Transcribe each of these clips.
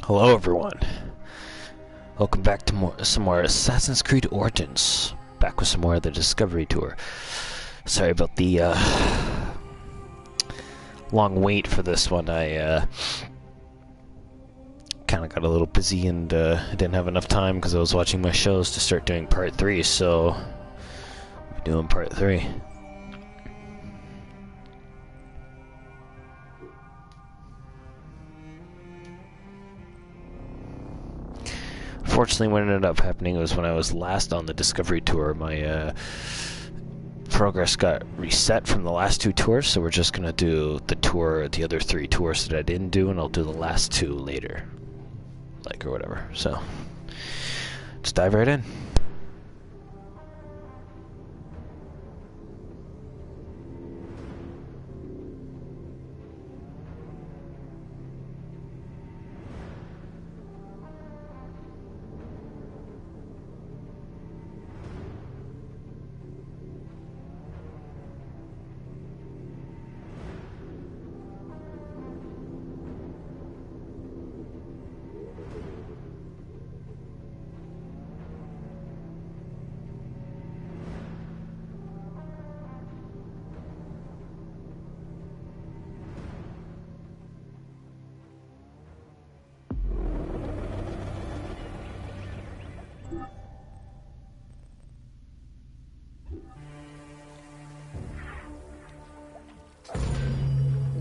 Hello, everyone. Welcome back to some more Assassin's Creed Origins. Back with some more of the Discovery Tour. Sorry about the long wait for this one. I kind of got a little busy and I didn't have enough time because I was watching my shows to start doing part 3. So, we're doing part 3. Fortunately, what ended up happening was when I was last on the Discovery Tour, my progress got reset from the last 2 tours, so we're just gonna do the other 3 tours that I didn't do, and I'll do the last 2 later, or whatever. So, let's dive right in.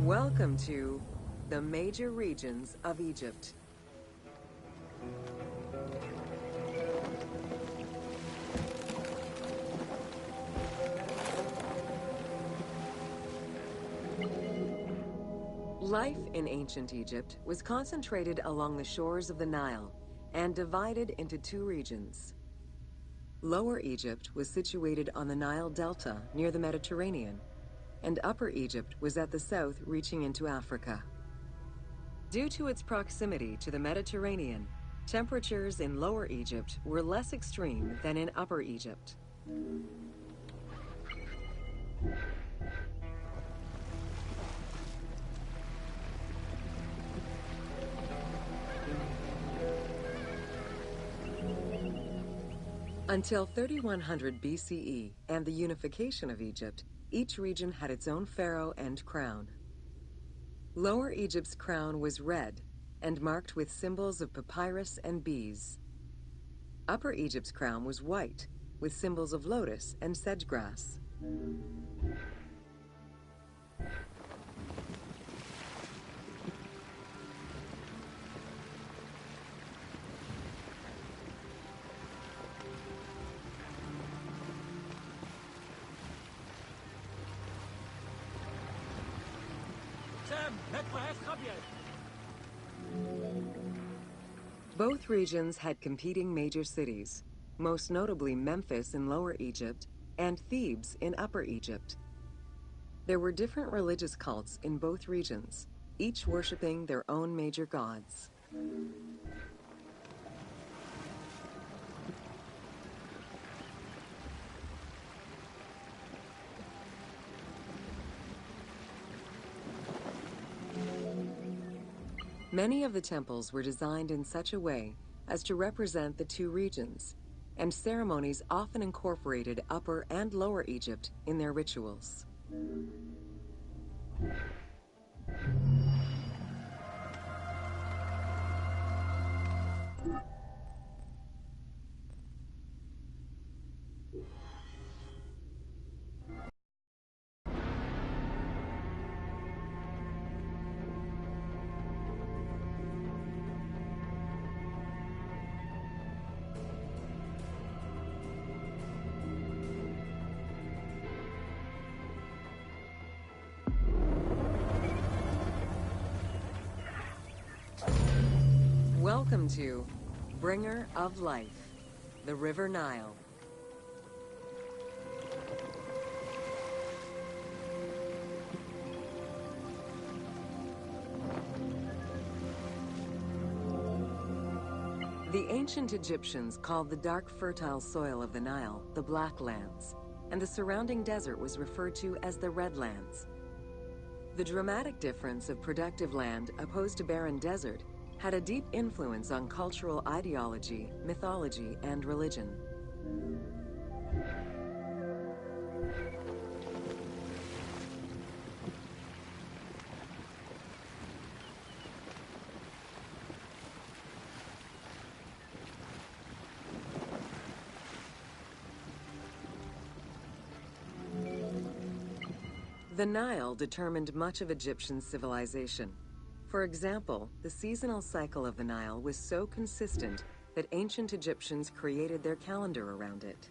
Welcome to the major regions of Egypt. Life in ancient Egypt was concentrated along the shores of the Nile and divided into 2 regions. Lower Egypt was situated on the Nile Delta near the Mediterranean, and Upper Egypt was at the south reaching into Africa. Due to its proximity to the Mediterranean, temperatures in Lower Egypt were less extreme than in Upper Egypt. Until 3100 BCE and the unification of Egypt, each region had its own pharaoh and crown. Lower Egypt's crown was red and marked with symbols of papyrus and bees. Upper Egypt's crown was white with symbols of lotus and sedge grass. Both regions had competing major cities, most notably Memphis in Lower Egypt and Thebes in Upper Egypt. There were different religious cults in both regions, each worshipping their own major gods. Many of the temples were designed in such a way as to represent the 2 regions, and ceremonies often incorporated Upper and Lower Egypt in their rituals. Welcome to Bringer of Life, the River Nile. The ancient Egyptians called the dark fertile soil of the Nile the Black Lands, and the surrounding desert was referred to as the Red Lands. The dramatic difference of productive land opposed to barren desert had a deep influence on cultural ideology, mythology, and religion. The Nile determined much of Egyptian civilization. For example, the seasonal cycle of the Nile was so consistent that ancient Egyptians created their calendar around it.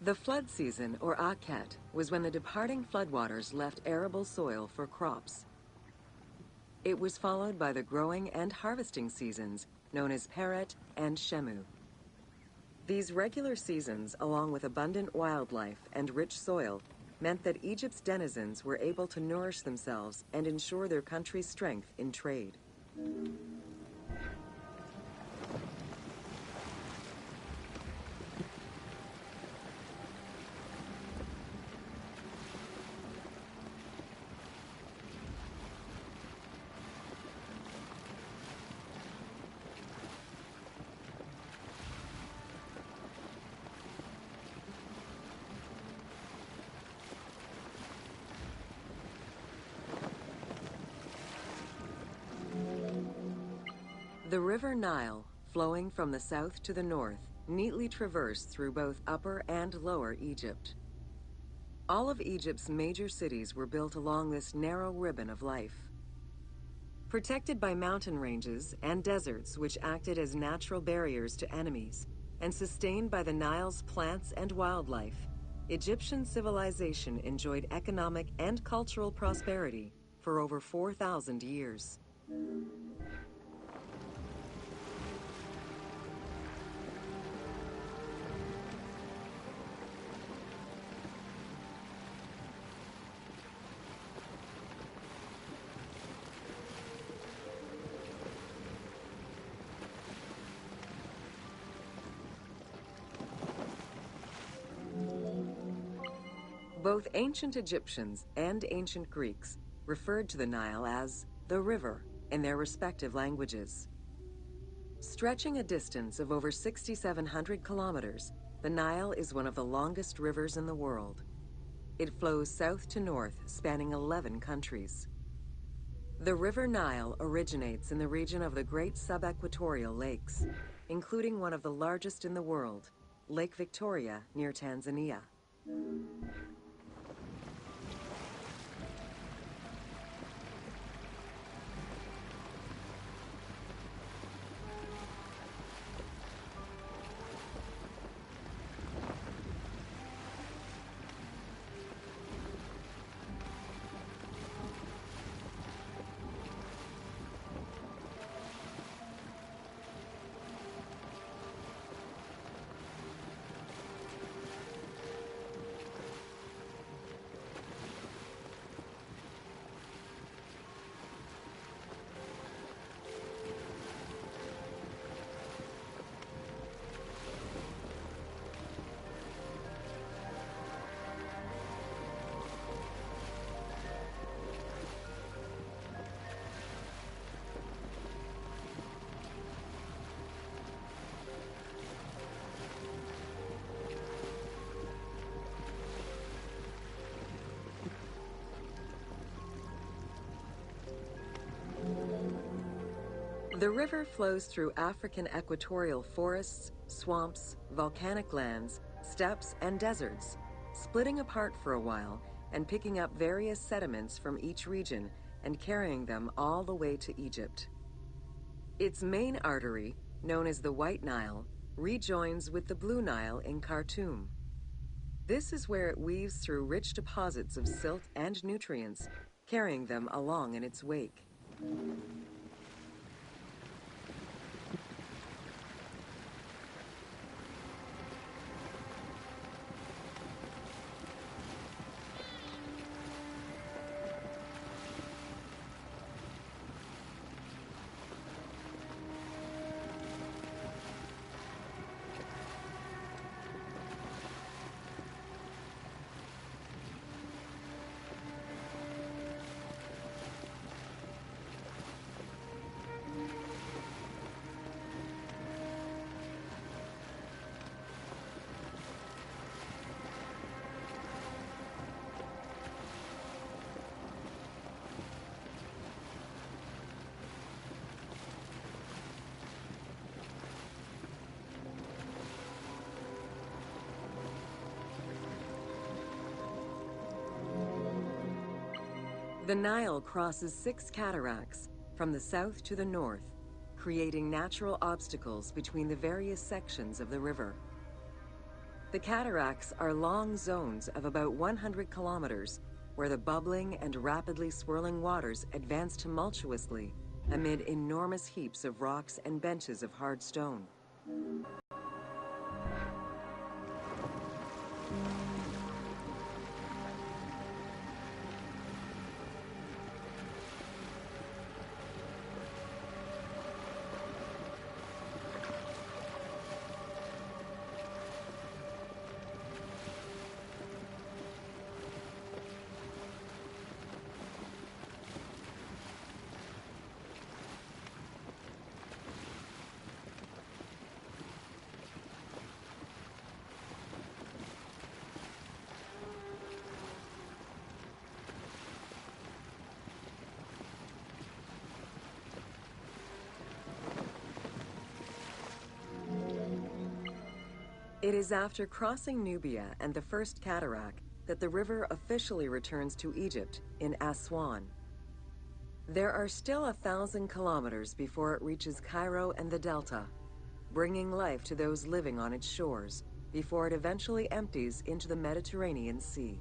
The flood season, or Akhet, was when the departing floodwaters left arable soil for crops. It was followed by the growing and harvesting seasons, known as Peret and Shemu. These regular seasons, along with abundant wildlife and rich soil, meant that Egypt's denizens were able to nourish themselves and ensure their country's strength in trade. The River Nile, flowing from the south to the north, neatly traversed through both Upper and Lower Egypt. All of Egypt's major cities were built along this narrow ribbon of life. Protected by mountain ranges and deserts which acted as natural barriers to enemies, and sustained by the Nile's plants and wildlife, Egyptian civilization enjoyed economic and cultural prosperity for over 4,000 years. Both ancient Egyptians and ancient Greeks referred to the Nile as the river in their respective languages. Stretching a distance of over 6,700 kilometers, the Nile is one of the longest rivers in the world. It flows south to north, spanning 11 countries. The River Nile originates in the region of the Great Subequatorial Lakes, including one of the largest in the world, Lake Victoria near Tanzania. The river flows through African equatorial forests, swamps, volcanic lands, steppes, and deserts, splitting apart for a while and picking up various sediments from each region and carrying them all the way to Egypt. Its main artery, known as the White Nile, rejoins with the Blue Nile in Khartoum. This is where it weaves through rich deposits of silt and nutrients, carrying them along in its wake. The Nile crosses 6 cataracts from the south to the north, creating natural obstacles between the various sections of the river. The cataracts are long zones of about 100 kilometers, where the bubbling and rapidly swirling waters advance tumultuously amid enormous heaps of rocks and benches of hard stone. It is after crossing Nubia and the first cataract that the river officially returns to Egypt in Aswan. There are still 1,000 kilometers before it reaches Cairo and the Delta, bringing life to those living on its shores before it eventually empties into the Mediterranean Sea.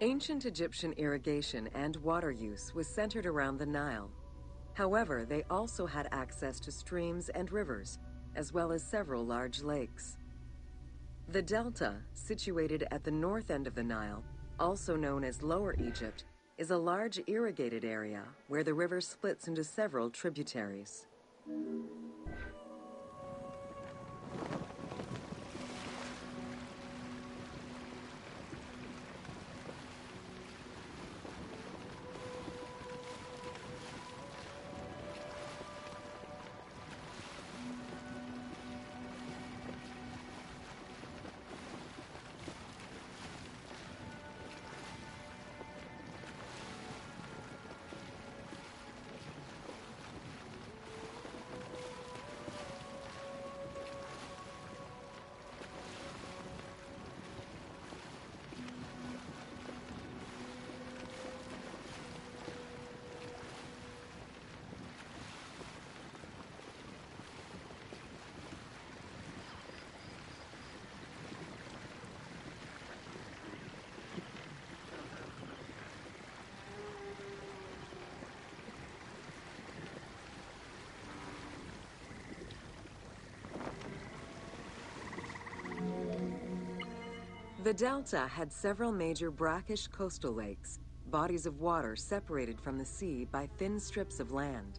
Ancient Egyptian irrigation and water use was centered around the Nile. However, they also had access to streams and rivers, as well as several large lakes. The Delta, situated at the north end of the Nile, also known as Lower Egypt, is a large irrigated area where the river splits into several tributaries. The delta had several major brackish coastal lakes, bodies of water separated from the sea by thin strips of land.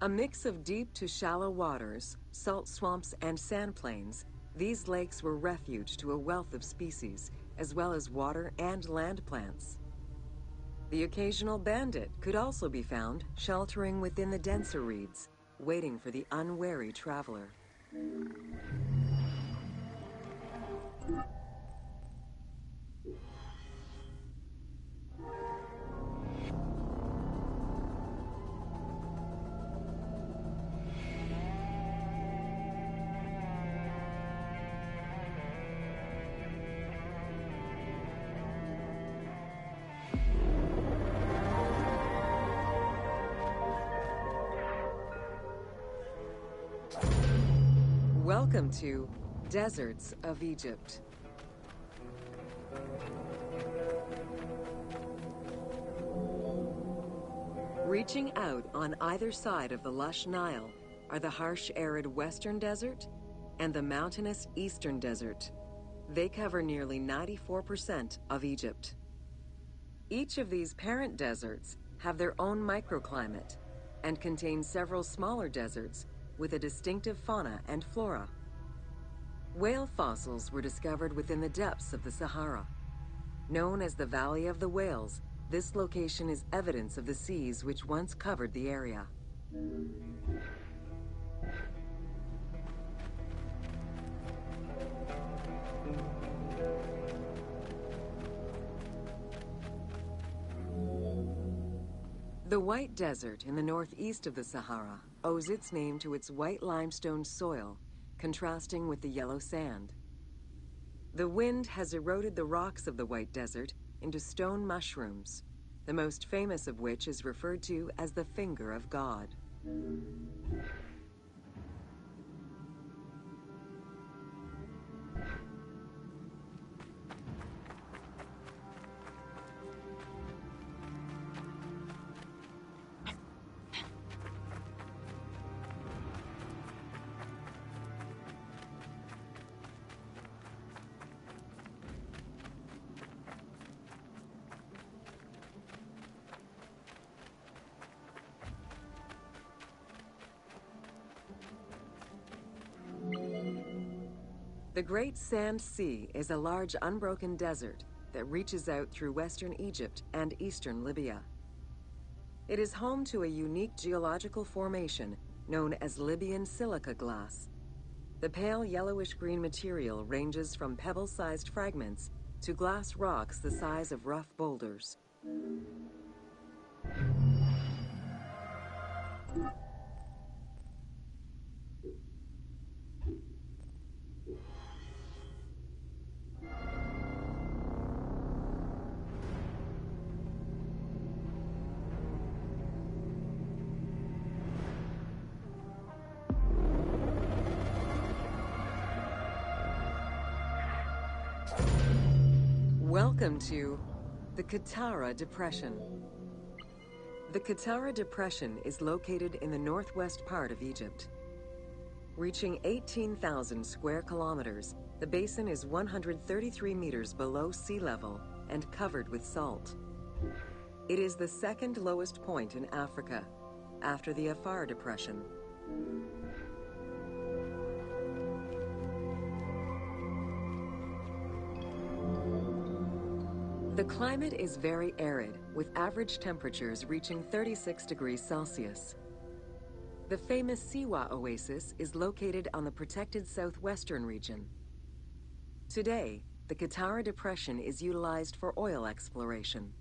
A mix of deep to shallow waters, salt swamps, and sand plains, these lakes were refuge to a wealth of species, as well as water and land plants. The occasional bandit could also be found sheltering within the denser reeds, waiting for the unwary traveler. Welcome to Deserts of Egypt. Reaching out on either side of the lush Nile are the harsh, arid Western Desert and the mountainous Eastern Desert. They cover nearly 94% of Egypt. Each of these parent deserts have their own microclimate and contain several smaller deserts with a distinctive fauna and flora. Whale fossils were discovered within the depths of the Sahara. Known as the Valley of the Whales, this location is evidence of the seas which once covered the area. The White Desert in the northeast of the Sahara owes its name to its white limestone soil, contrasting with the yellow sand. The wind has eroded the rocks of the White Desert into stone mushrooms, the most famous of which is referred to as the Finger of God. The Great Sand Sea is a large unbroken desert that reaches out through western Egypt and eastern Libya. It is home to a unique geological formation known as Libyan silica glass. The pale yellowish-green material ranges from pebble-sized fragments to glass rocks the size of rough boulders. Welcome to the Qattara Depression. The Qattara Depression is located in the northwest part of Egypt. Reaching 18,000 square kilometers, the basin is 133 meters below sea level and covered with salt. It is the second lowest point in Africa, after the Afar Depression. The climate is very arid, with average temperatures reaching 36 degrees Celsius. The famous Siwa Oasis is located on the protected southwestern region. Today, the Qattara Depression is utilized for oil exploration.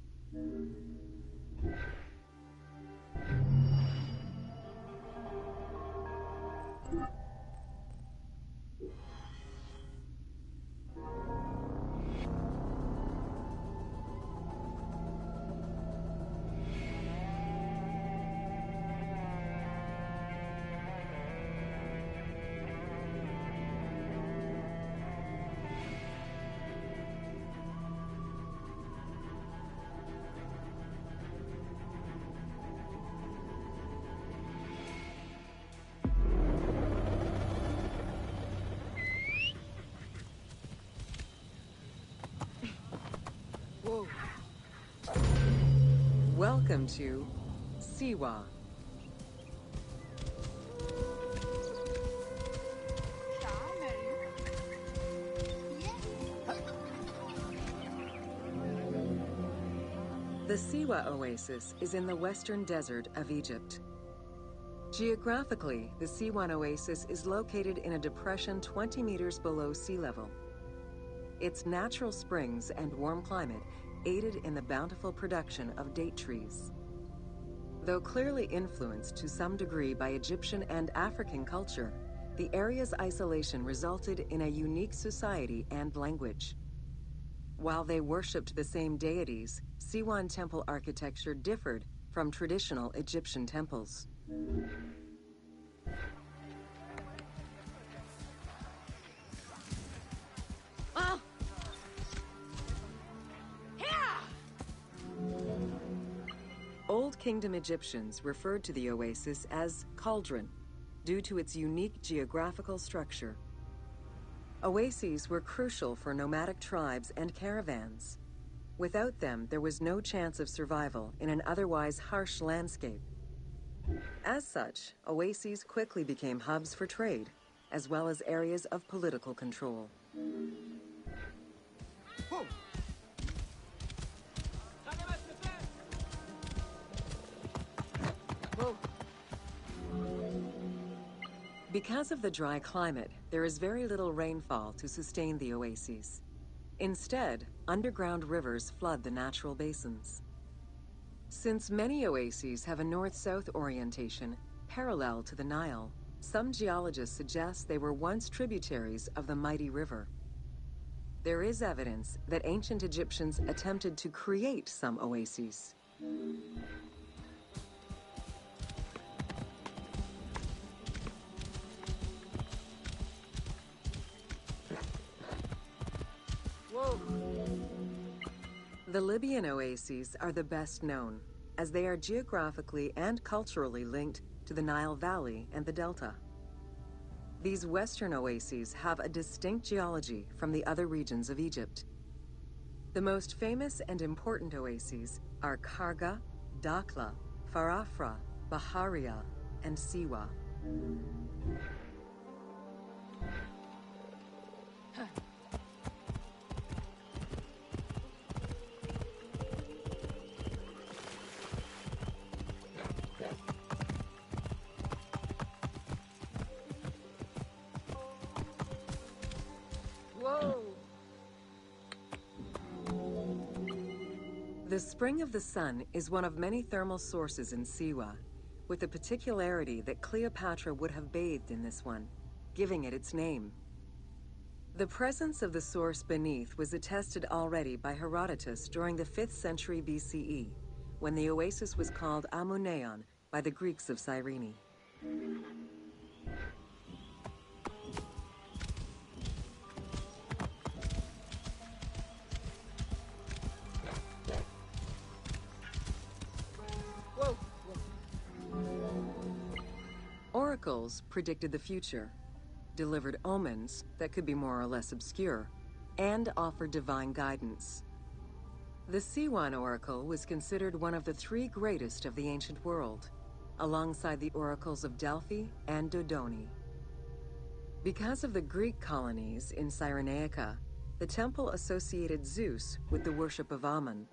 Welcome to Siwa. The Siwa Oasis is in the western desert of Egypt. Geographically, the Siwan Oasis is located in a depression 20 meters below sea level. Its natural springs and warm climate aided in the bountiful production of date trees. Though clearly influenced to some degree by Egyptian and African culture, the area's isolation resulted in a unique society and language. While they worshipped the same deities, Siwan temple architecture differed from traditional Egyptian temples. Old Kingdom Egyptians referred to the oasis as cauldron, due to its unique geographical structure. Oases were crucial for nomadic tribes and caravans. Without them, there was no chance of survival in an otherwise harsh landscape. As such, oases quickly became hubs for trade, as well as areas of political control. Because of the dry climate, there is very little rainfall to sustain the oases. Instead, underground rivers flood the natural basins. Since many oases have a north-south orientation parallel to the Nile, some geologists suggest they were once tributaries of the mighty river. There is evidence that ancient Egyptians attempted to create some oases. The Libyan oases are the best known, as they are geographically and culturally linked to the Nile Valley and the Delta. These western oases have a distinct geology from the other regions of Egypt. The most famous and important oases are Karga, Dakhla, Farafra, Baharia, and Siwa. The Spring of the Sun is one of many thermal sources in Siwa, with the particularity that Cleopatra would have bathed in this one, giving it its name. The presence of the source beneath was attested already by Herodotus during the 5th century BCE, when the oasis was called Amuneion by the Greeks of Cyrene. Oracles predicted the future, delivered omens that could be more or less obscure, and offered divine guidance. The Siwan Oracle was considered one of the 3 greatest of the ancient world, alongside the oracles of Delphi and Dodoni. Because of the Greek colonies in Cyrenaica, the temple associated Zeus with the worship of Amun.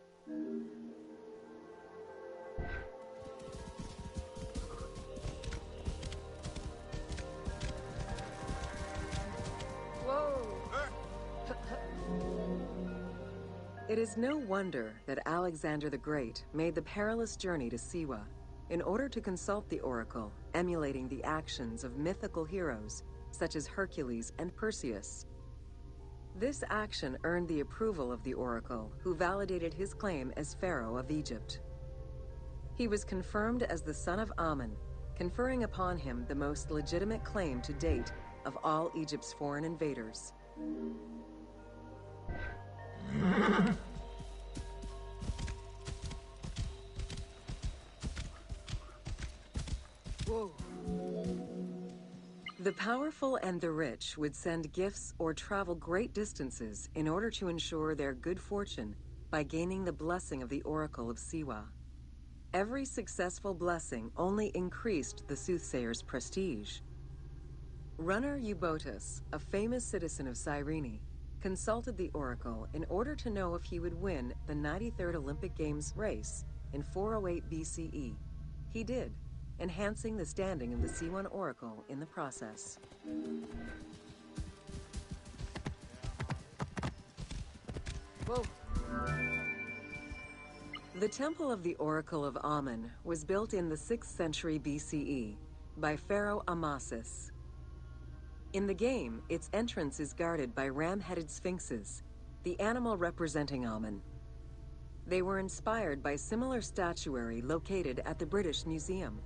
It is no wonder that Alexander the Great made the perilous journey to Siwa in order to consult the oracle, emulating the actions of mythical heroes such as Hercules and Perseus. This action earned the approval of the oracle, who validated his claim as Pharaoh of Egypt. He was confirmed as the son of Amun, conferring upon him the most legitimate claim to date of all Egypt's foreign invaders. The powerful and the rich would send gifts or travel great distances in order to ensure their good fortune by gaining the blessing of the Oracle of Siwa. Every successful blessing only increased the soothsayer's prestige. Runner Eubotus, a famous citizen of Cyrene, consulted the Oracle in order to know if he would win the 93rd Olympic Games race in 408 BCE. He did, enhancing the standing of the C1 Oracle in the process. Whoa. The Temple of the Oracle of Amun was built in the 6th century BCE by Pharaoh Amasis. In the game, its entrance is guarded by ram-headed sphinxes, the animal representing Amun. They were inspired by similar statuary located at the British Museum.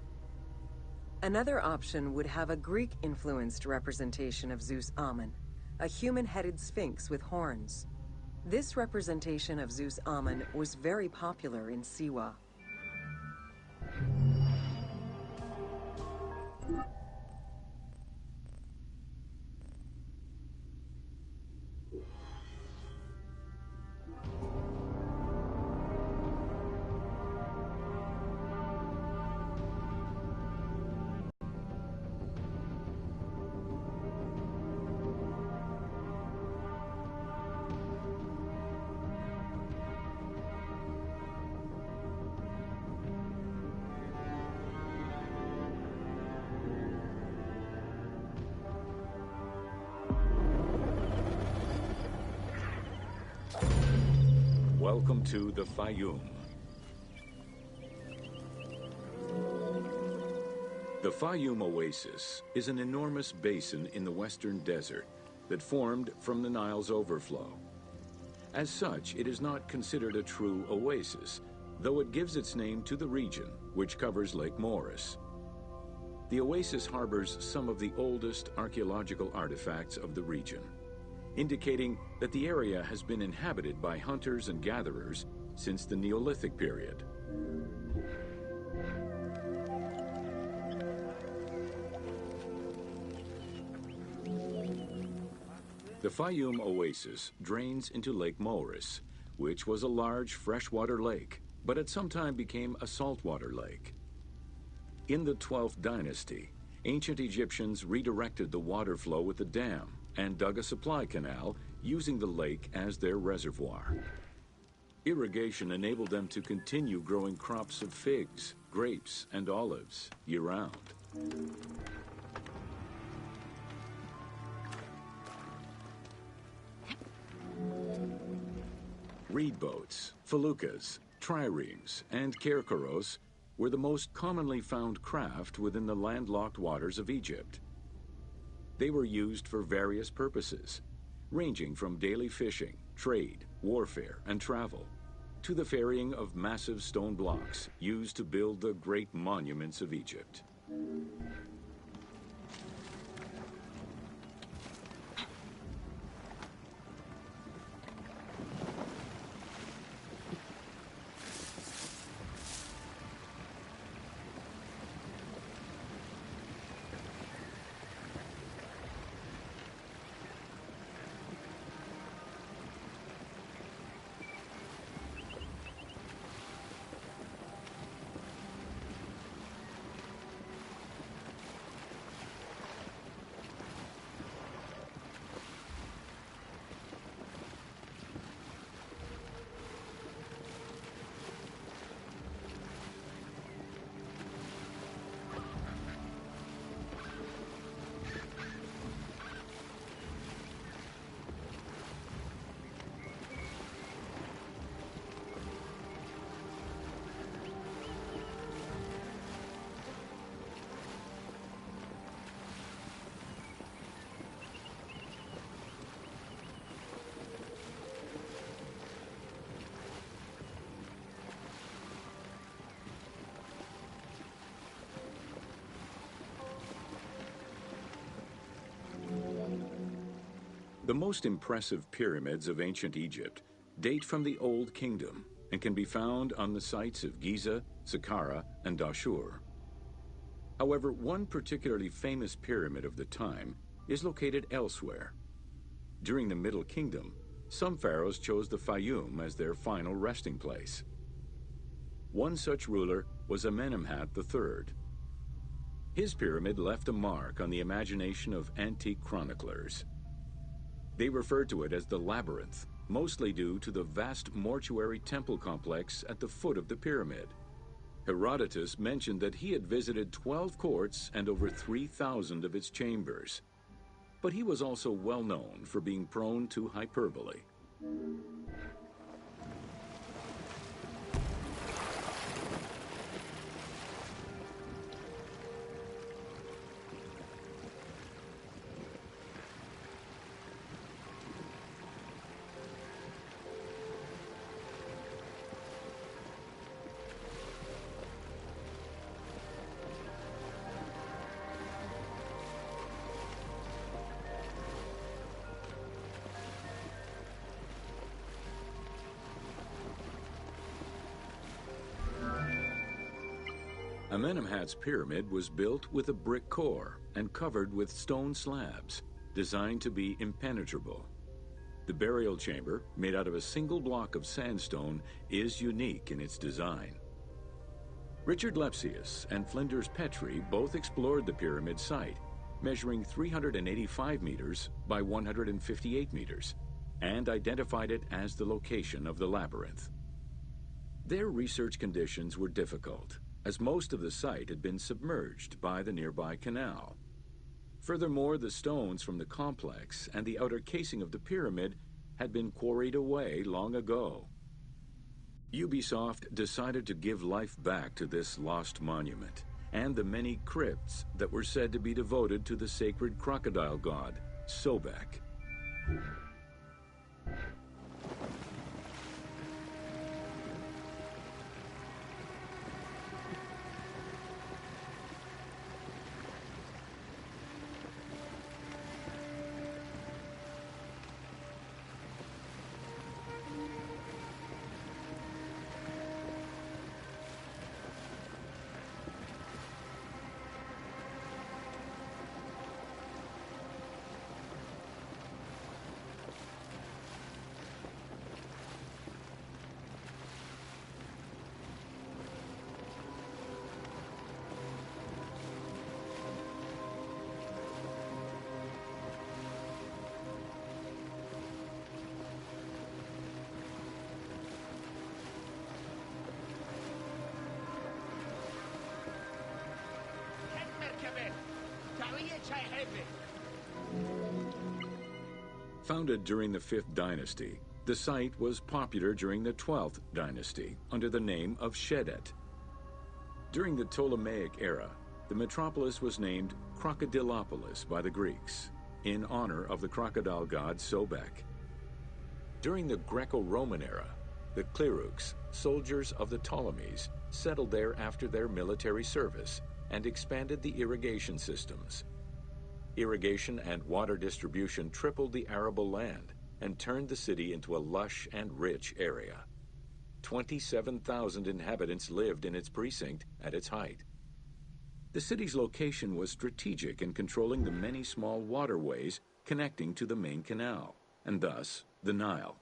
Another option would have a Greek-influenced representation of Zeus Amun, a human-headed sphinx with horns. This representation of Zeus Amun was very popular in Siwa. Welcome to the Fayum. The Fayum Oasis is an enormous basin in the western desert that formed from the Nile's overflow. As such, it is not considered a true oasis, though it gives its name to the region, which covers Lake Moeris. The oasis harbors some of the oldest archaeological artifacts of the region, indicating that the area has been inhabited by hunters and gatherers since the Neolithic period. The Fayum Oasis drains into Lake Moeris, which was a large freshwater lake, but at some time became a saltwater lake. In the 12th dynasty, ancient Egyptians redirected the water flow with a dam and dug a supply canal using the lake as their reservoir. Irrigation enabled them to continue growing crops of figs, grapes, and olives year-round. Reed boats, feluccas, triremes, and kerkeros were the most commonly found craft within the landlocked waters of Egypt. They were used for various purposes, ranging from daily fishing, trade, warfare, and travel, to the ferrying of massive stone blocks used to build the great monuments of Egypt. The most impressive pyramids of ancient Egypt date from the Old Kingdom and can be found on the sites of Giza, Saqqara, and Dashur. However, one particularly famous pyramid of the time is located elsewhere. During the Middle Kingdom, Some pharaohs chose the Fayum as their final resting place. One such ruler was Amenemhat III. His pyramid left a mark on the imagination of antique chroniclers. They referred to it as the Labyrinth, mostly due to the vast mortuary temple complex at the foot of the pyramid. Herodotus mentioned that he had visited 12 courts and over 3,000 of its chambers. But he was also well known for being prone to hyperbole. Amenemhat's pyramid was built with a brick core and covered with stone slabs, designed to be impenetrable. The burial chamber, made out of a single block of sandstone, is unique in its design. Richard Lepsius and Flinders Petrie both explored the pyramid site, measuring 385 meters by 158 meters, and identified it as the location of the labyrinth. Their research conditions were difficult, as most of the site had been submerged by the nearby canal. Furthermore, the stones from the complex and the outer casing of the pyramid had been quarried away long ago. Ubisoft decided to give life back to this lost monument and the many crypts that were said to be devoted to the sacred crocodile god, Sobek. Founded during the 5th dynasty, the site was popular during the 12th dynasty under the name of Shedet. During the Ptolemaic era, the metropolis was named Crocodilopolis by the Greeks, in honor of the crocodile god Sobek. During the Greco-Roman era, the Clearchus, soldiers of the Ptolemies, settled there after their military service and expanded the irrigation systems. Irrigation and water distribution tripled the arable land and turned the city into a lush and rich area. 27,000 inhabitants lived in its precinct at its height. The city's location was strategic in controlling the many small waterways connecting to the main canal, and thus the Nile.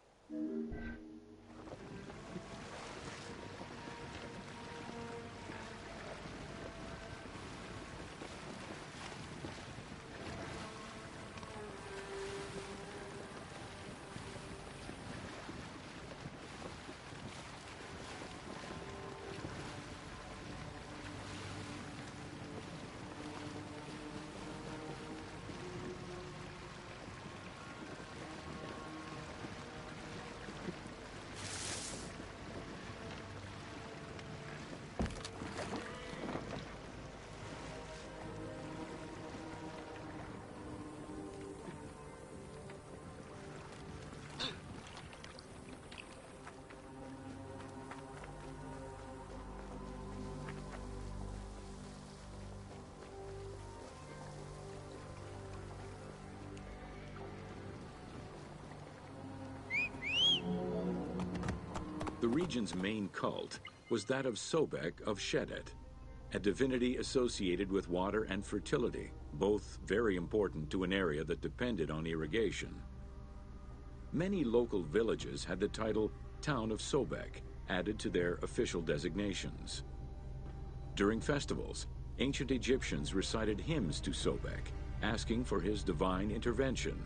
The region's main cult was that of Sobek of Shedet, a divinity associated with water and fertility, both very important to an area that depended on irrigation. Many local villages had the title Town of Sobek added to their official designations. During festivals, ancient Egyptians recited hymns to Sobek, asking for his divine intervention.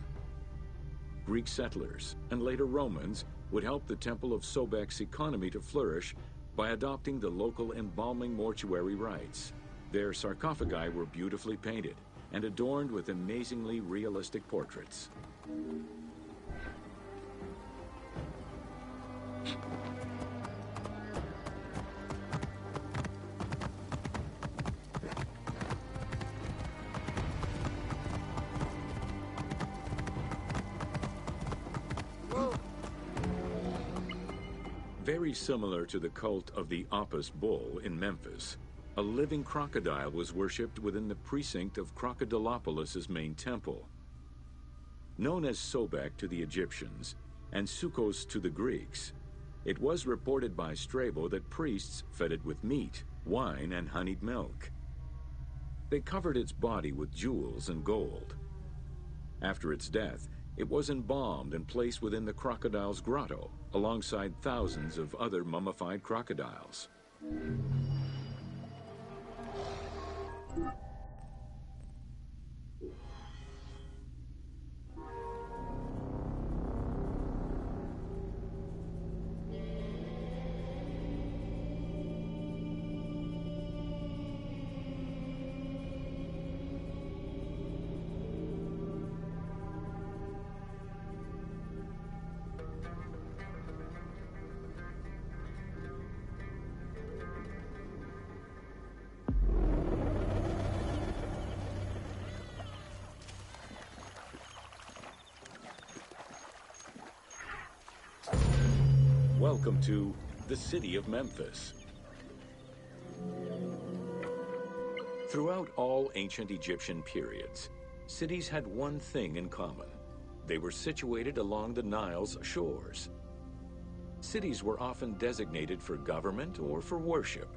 Greek settlers and later Romans would help the Temple of Sobek's economy to flourish by adopting the local embalming mortuary rites. Their sarcophagi were beautifully painted and adorned with amazingly realistic portraits. Very similar to the cult of the Apis bull in Memphis, a living crocodile was worshipped within the precinct of Crocodilopolis' main temple. Known as Sobek to the Egyptians and Sukkos to the Greeks, it was reported by Strabo that priests fed it with meat, wine, and honeyed milk. They covered its body with jewels and gold. After its death, it was embalmed and placed within the crocodile's grotto, alongside thousands of other mummified crocodiles. Welcome to the city of Memphis. Throughout all ancient Egyptian periods, cities had one thing in common. They were situated along the Nile's shores. Cities were often designated for government or for worship.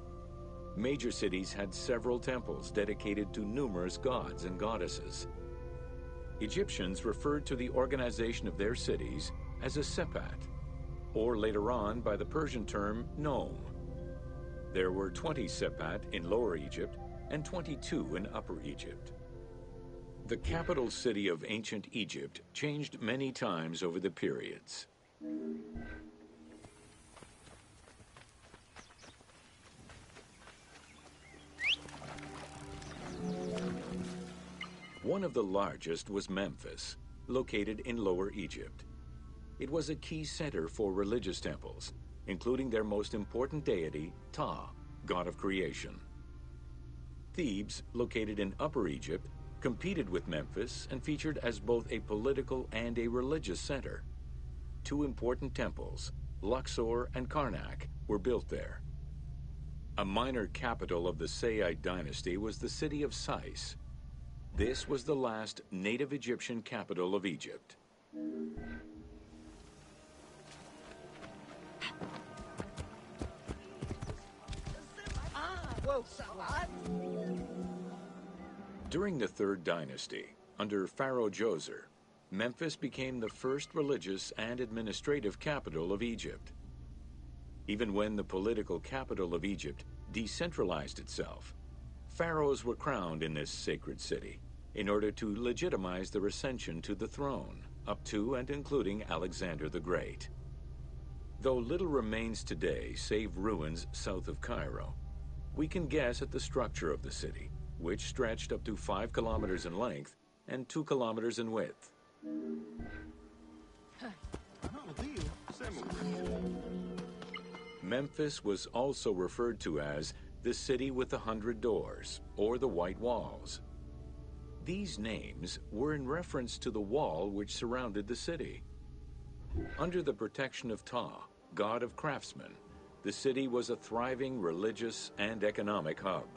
Major cities had several temples dedicated to numerous gods and goddesses. Egyptians referred to the organization of their cities as a sepat, or later on by the Persian term nome. There were 20 sepat in Lower Egypt and 22 in Upper Egypt. The capital city of ancient Egypt changed many times over the periods. One of the largest was Memphis, located in Lower Egypt. It was a key center for religious temples, including their most important deity, Ptah, god of creation. Thebes, located in Upper Egypt, competed with Memphis and featured as both a political and a religious center. Two important temples, Luxor and Karnak, were built there. A minor capital of the Saite dynasty was the city of Sais. This was the last native Egyptian capital of Egypt. During the Third Dynasty, under Pharaoh Djoser, Memphis became the first religious and administrative capital of Egypt. Even when the political capital of Egypt decentralized itself, pharaohs were crowned in this sacred city in order to legitimize their ascension to the throne, up to and including Alexander the Great. Though little remains today save ruins south of Cairo, we can guess at the structure of the city, which stretched up to 5 kilometers in length and 2 kilometers in width. Memphis was also referred to as the City with the 100 Doors, or the White Walls. These names were in reference to the wall which surrounded the city. Under the protection of Ptah, god of craftsmen, the city was a thriving religious and economic hub.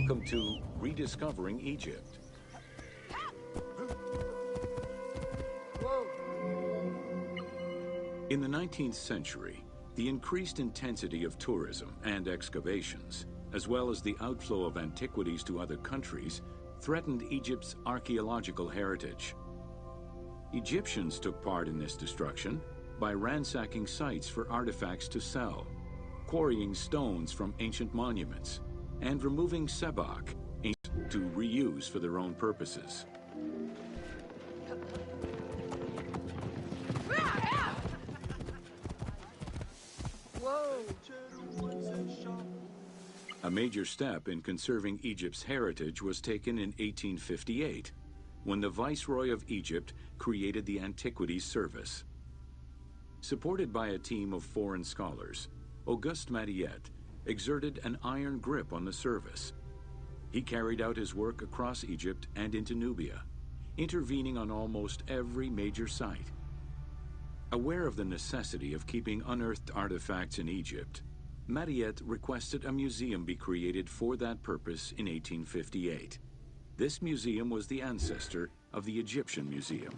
Welcome to Rediscovering Egypt. In the 19th century, the increased intensity of tourism and excavations, as well as the outflow of antiquities to other countries, threatened Egypt's archaeological heritage. Egyptians took part in this destruction by ransacking sites for artifacts to sell, quarrying stones from ancient monuments, and removing sebak to reuse for their own purposes. A major step in conserving Egypt's heritage was taken in 1858, when the Viceroy of Egypt created the Antiquities Service. Supported by a team of foreign scholars, Auguste Mariette exerted an iron grip on the service. He carried out his work across Egypt and into Nubia, intervening on almost every major site. Aware of the necessity of keeping unearthed artifacts in Egypt, Mariette requested a museum be created for that purpose in 1858. This museum was the ancestor of the Egyptian Museum.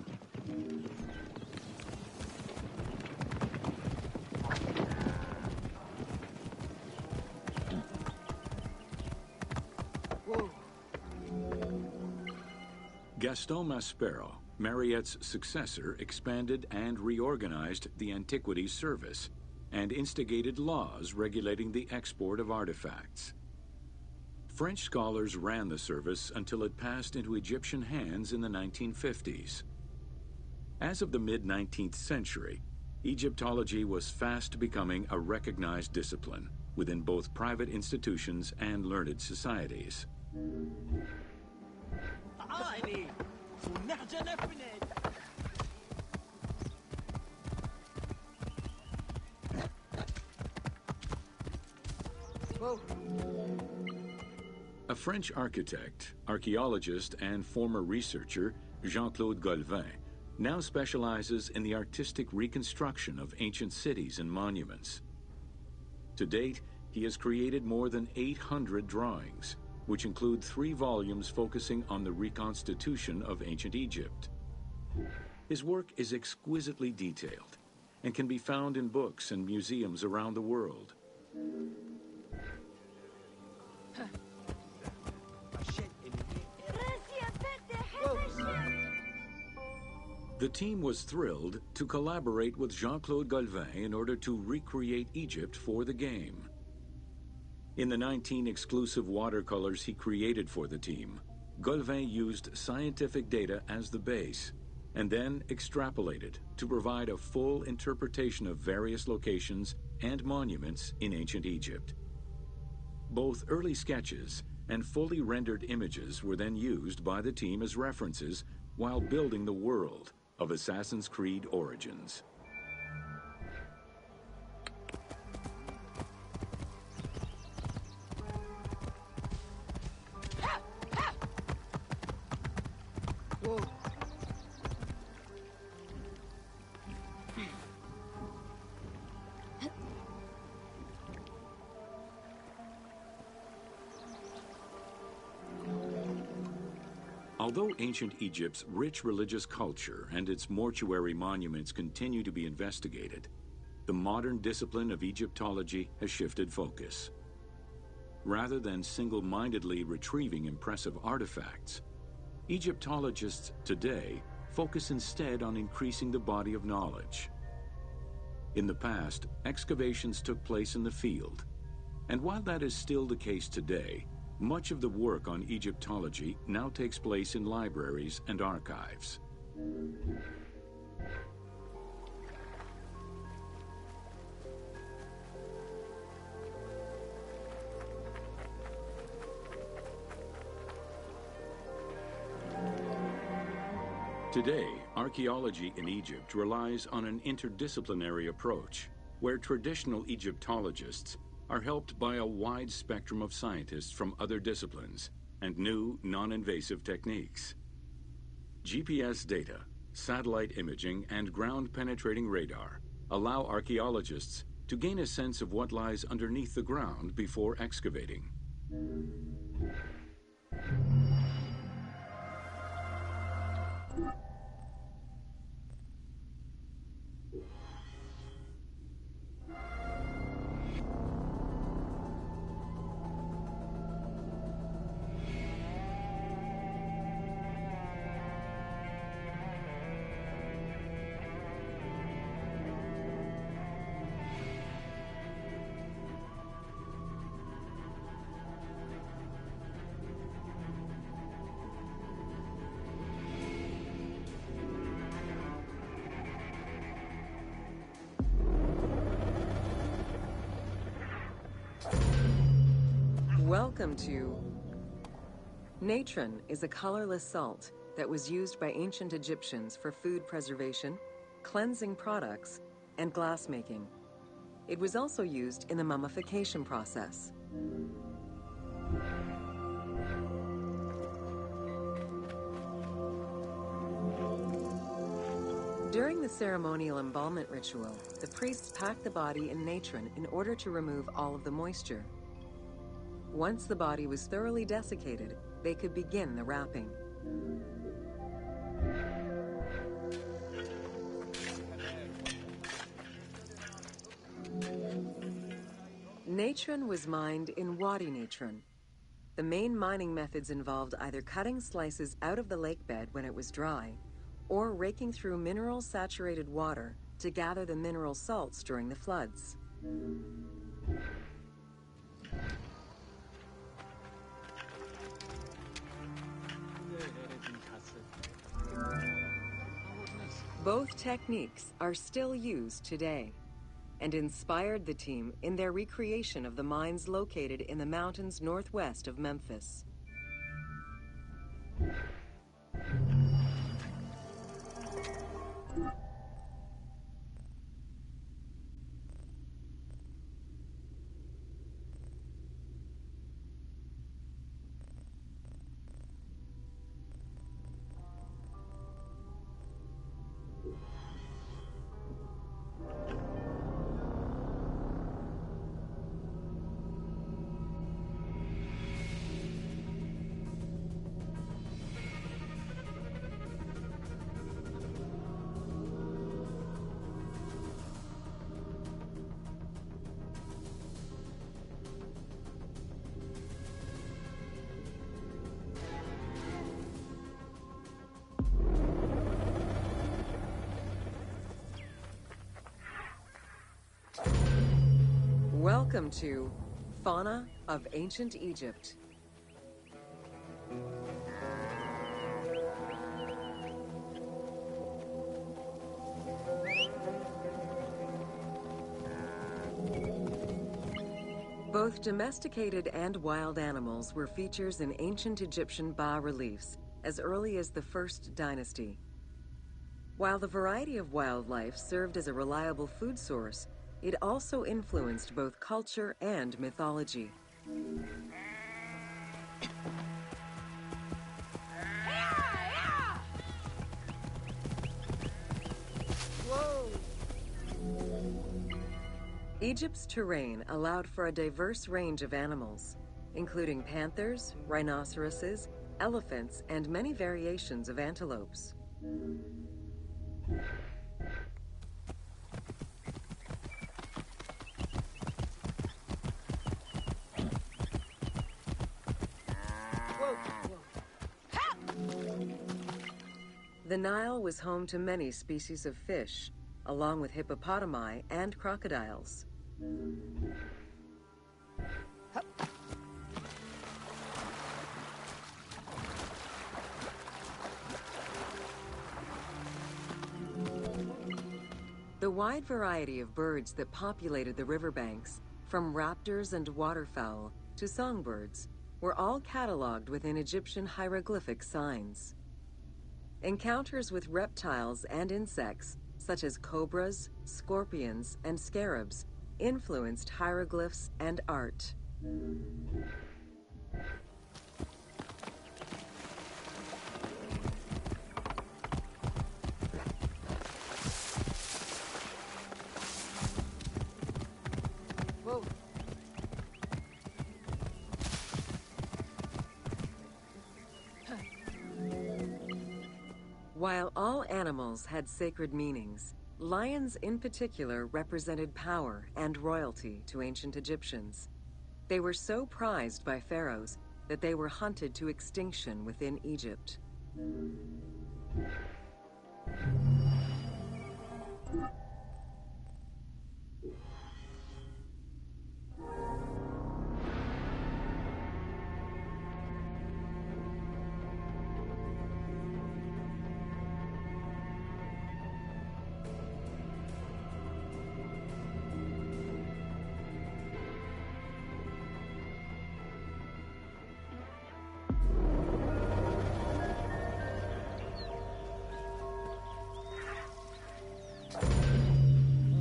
Gaston Maspero, Mariette's successor, expanded and reorganized the Antiquities Service and instigated laws regulating the export of artifacts. French scholars ran the service until it passed into Egyptian hands in the 1950s. As of the mid-19th century, Egyptology was fast becoming a recognized discipline within both private institutions and learned societies. A French architect, archaeologist, and former researcher, Jean-Claude Golvin, now specializes in the artistic reconstruction of ancient cities and monuments. To date, he has created more than 800 drawings, which include 3 volumes focusing on the reconstitution of ancient Egypt. His work is exquisitely detailed and can be found in books and museums around the world. The team was thrilled to collaborate with Jean-Claude Golvin in order to recreate Egypt for the game. In the 19 exclusive watercolors he created for the team, Golvin used scientific data as the base and then extrapolated to provide a full interpretation of various locations and monuments in ancient Egypt. Both early sketches and fully rendered images were then used by the team as references while building the world of Assassin's Creed Origins. Although ancient Egypt's rich religious culture and its mortuary monuments continue to be investigated, the modern discipline of Egyptology has shifted focus. Rather than single-mindedly retrieving impressive artifacts, Egyptologists today focus instead on increasing the body of knowledge. In the past, excavations took place in the field, and while that is still the case today, much of the work on Egyptology now takes place in libraries and archives. Today, archaeology in Egypt relies on an interdisciplinary approach, where traditional Egyptologists are helped by a wide spectrum of scientists from other disciplines and new non-invasive techniques. GPS data, satellite imaging, and ground-penetrating radar allow archaeologists to gain a sense of what lies underneath the ground before excavating. Welcome to... Natron is a colorless salt that was used by ancient Egyptians for food preservation, cleansing products, and glass making. It was also used in the mummification process. During the ceremonial embalmment ritual, the priests packed the body in natron in order to remove all of the moisture. Once the body was thoroughly desiccated, they could begin the wrapping. Natron was mined in Wadi Natron. The main mining methods involved either cutting slices out of the lake bed when it was dry, or raking through mineral-saturated water to gather the mineral salts during the floods. Both techniques are still used today and inspired the team in their recreation of the mines located in the mountains northwest of Memphis. Welcome to Fauna of Ancient Egypt. Both domesticated and wild animals were features in ancient Egyptian bas-reliefs as early as the First Dynasty. While the variety of wildlife served as a reliable food source, it also influenced both culture and mythology. Whoa! Egypt's terrain allowed for a diverse range of animals, including panthers, rhinoceroses, elephants, and many variations of antelopes. The Nile was home to many species of fish, along with hippopotami and crocodiles. The wide variety of birds that populated the riverbanks, from raptors and waterfowl to songbirds, were all cataloged within Egyptian hieroglyphic signs. Encounters with reptiles and insects, such as cobras, scorpions, and scarabs, influenced hieroglyphs and art. Whoa. While all animals had sacred meanings, lions in particular represented power and royalty to ancient Egyptians. They were so prized by pharaohs that they were hunted to extinction within Egypt.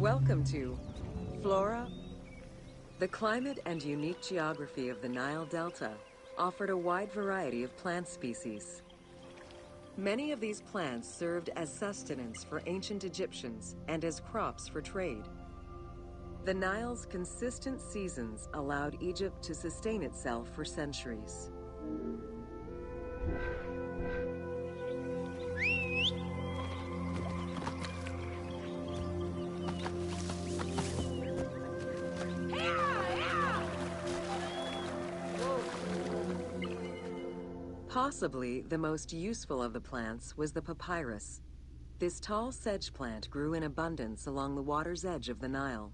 Welcome to Flora. The climate and unique geography of the Nile Delta offered a wide variety of plant species. Many of these plants served as sustenance for ancient Egyptians and as crops for trade. The Nile's consistent seasons allowed Egypt to sustain itself for centuries. Possibly the most useful of the plants was the papyrus. This tall sedge plant grew in abundance along the water's edge of the Nile.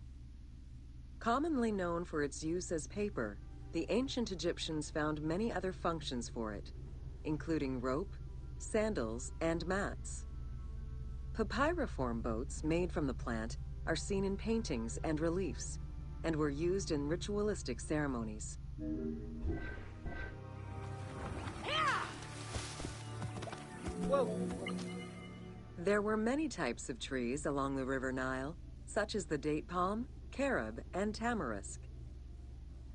Commonly known for its use as paper, the ancient Egyptians found many other functions for it, including rope, sandals, and mats. Papyriform boats made from the plant are seen in paintings and reliefs, and were used in ritualistic ceremonies. Whoa. There were many types of trees along the River Nile, such as the date palm, carob, and tamarisk.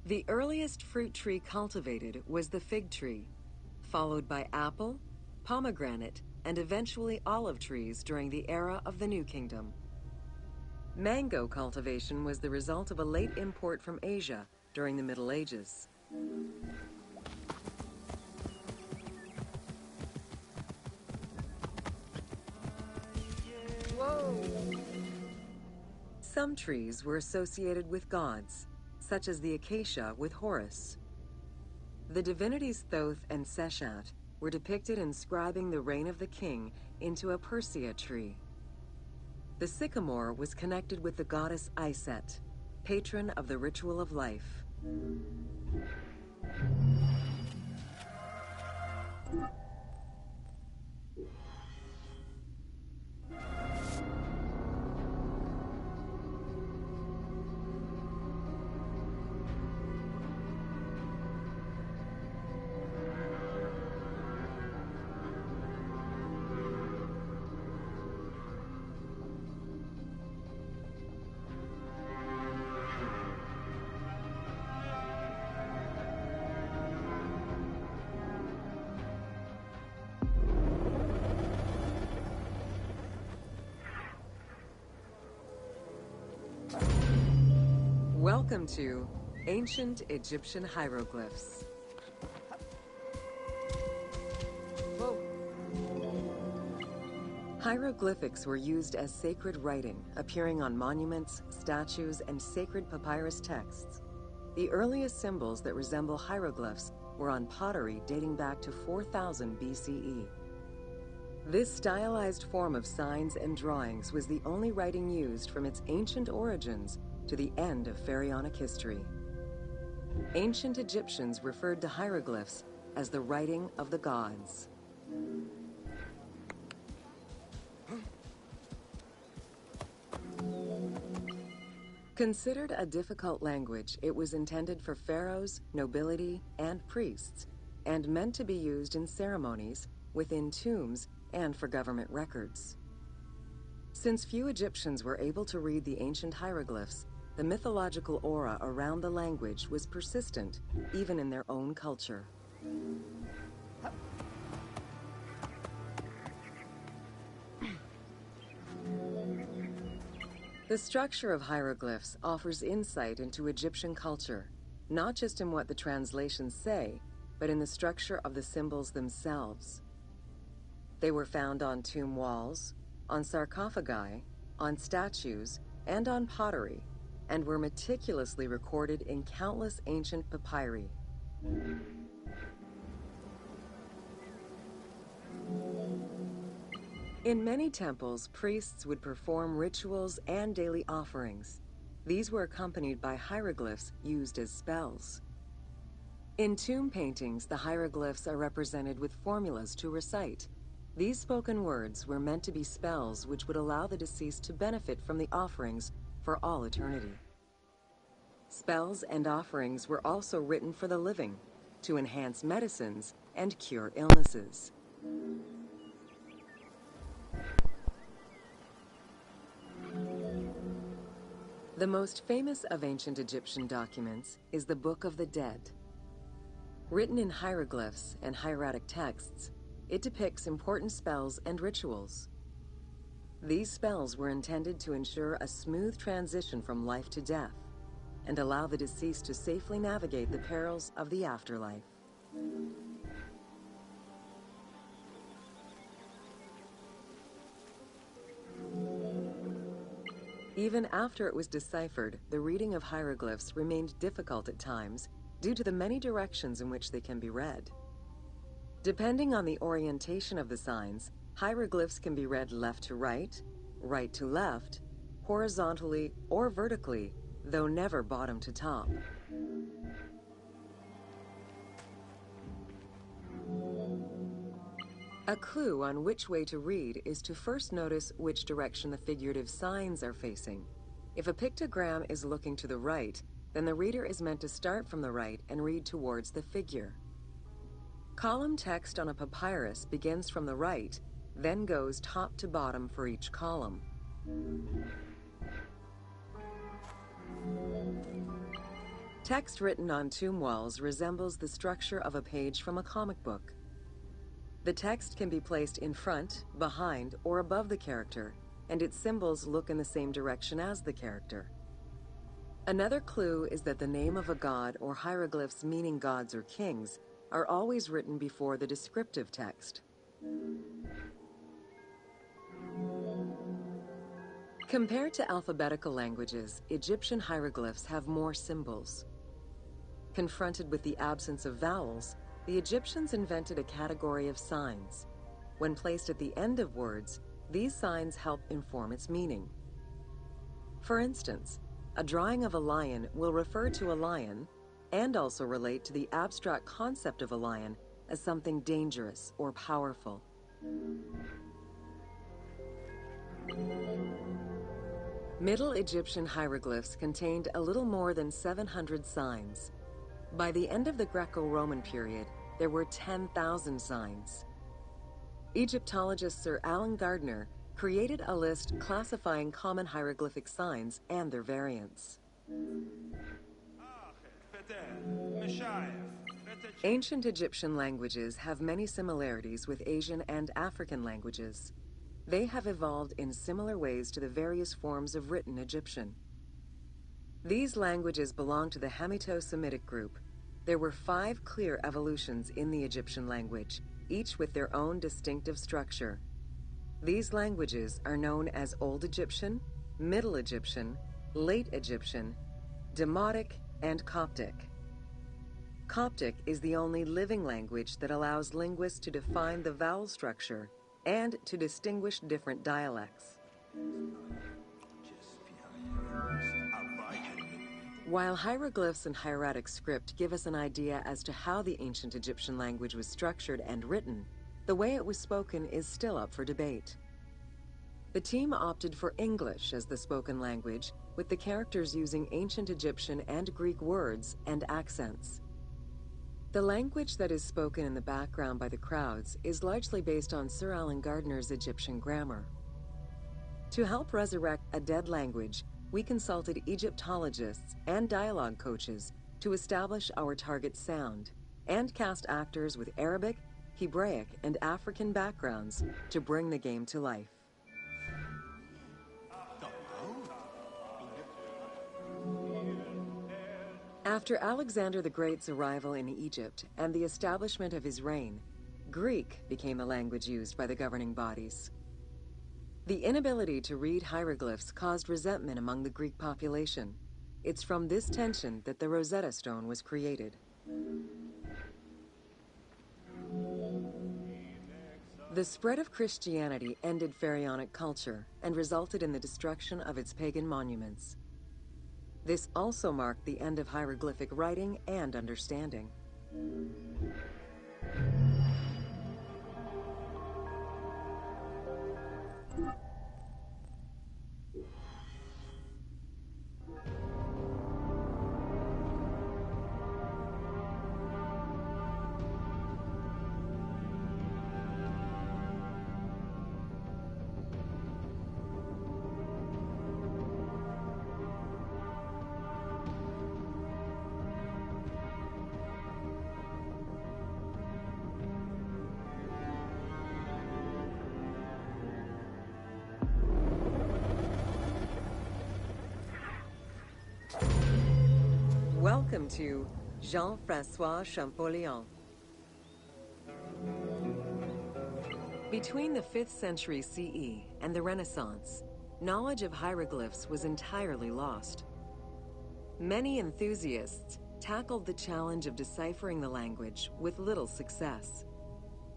The earliest fruit tree cultivated was the fig tree, followed by apple, pomegranate, and eventually olive trees during the era of the New Kingdom. Mango cultivation was the result of a late import from Asia during the Middle Ages. Some trees were associated with gods, such as the acacia with Horus. The divinities Thoth and Seshat were depicted inscribing the reign of the king into a Persea tree. The sycamore was connected with the goddess Iset, patron of the ritual of life. Welcome to Ancient Egyptian Hieroglyphs. Hieroglyphics were used as sacred writing, appearing on monuments, statues, and sacred papyrus texts. The earliest symbols that resemble hieroglyphs were on pottery dating back to 4000 BCE. This stylized form of signs and drawings was the only writing used from its ancient origins to the end of pharaonic history. Ancient Egyptians referred to hieroglyphs as the writing of the gods. Considered a difficult language, it was intended for pharaohs, nobility, and priests, and meant to be used in ceremonies, within tombs, and for government records. Since few Egyptians were able to read the ancient hieroglyphs, the mythological aura around the language was persistent, even in their own culture. The structure of hieroglyphs offers insight into Egyptian culture, not just in what the translations say, but in the structure of the symbols themselves. They were found on tomb walls, on sarcophagi, on statues, and on pottery, and were meticulously recorded in countless ancient papyri. In many temples, priests would perform rituals and daily offerings. These were accompanied by hieroglyphs used as spells. In tomb paintings, the hieroglyphs are represented with formulas to recite. These spoken words were meant to be spells which would allow the deceased to benefit from the offerings for all eternity. Spells and offerings were also written for the living, to enhance medicines and cure illnesses. The most famous of ancient Egyptian documents is the Book of the Dead. Written in hieroglyphs and hieratic texts, it depicts important spells and rituals. These spells were intended to ensure a smooth transition from life to death and allow the deceased to safely navigate the perils of the afterlife. Even after it was deciphered, the reading of hieroglyphs remained difficult at times due to the many directions in which they can be read. Depending on the orientation of the signs, hieroglyphs can be read left to right to left, horizontally or vertically, though never bottom to top. A clue on which way to read is to first notice which direction the figurative signs are facing. If a pictogram is looking to the right, then the reader is meant to start from the right and read towards the figure. Column text on a papyrus begins from the right, then goes top to bottom for each column. Text written on tomb walls resembles the structure of a page from a comic book. The text can be placed in front, behind, or above the character, and its symbols look in the same direction as the character. Another clue is that the name of a god or hieroglyphs meaning gods or kings are always written before the descriptive text. Compared to alphabetical languages, Egyptian hieroglyphs have more symbols. Confronted with the absence of vowels, the Egyptians invented a category of signs. When placed at the end of words, these signs help inform its meaning. For instance, a drawing of a lion will refer to a lion and also relate to the abstract concept of a lion as something dangerous or powerful. Middle Egyptian hieroglyphs contained a little more than 700 signs. By the end of the Greco-Roman period, there were 10,000 signs. Egyptologist Sir Alan Gardner created a list classifying common hieroglyphic signs and their variants. Ancient Egyptian languages have many similarities with Asian and African languages. They have evolved in similar ways to the various forms of written Egyptian. These languages belong to the Hemito-Semitic group. There were 5 clear evolutions in the Egyptian language, each with their own distinctive structure. These languages are known as Old Egyptian, Middle Egyptian, Late Egyptian, Demotic, and Coptic. Coptic is the only living language that allows linguists to define the vowel structure and to distinguish different dialects. While hieroglyphs and hieratic script give us an idea as to how the ancient Egyptian language was structured and written, the way it was spoken is still up for debate. The team opted for English as the spoken language, with the characters using ancient Egyptian and Greek words and accents. The language that is spoken in the background by the crowds is largely based on Sir Alan Gardner's Egyptian grammar. To help resurrect a dead language, we consulted Egyptologists and dialogue coaches to establish our target sound and cast actors with Arabic, Hebraic, and African backgrounds to bring the game to life. After Alexander the Great's arrival in Egypt and the establishment of his reign, Greek became the language used by the governing bodies. The inability to read hieroglyphs caused resentment among the Greek population. It's from this tension that the Rosetta Stone was created. The spread of Christianity ended pharaonic culture and resulted in the destruction of its pagan monuments. This also marked the end of hieroglyphic writing and understanding. Welcome to Jean-Francois Champollion. Between the 5th century CE and the Renaissance, knowledge of hieroglyphs was entirely lost. Many enthusiasts tackled the challenge of deciphering the language with little success.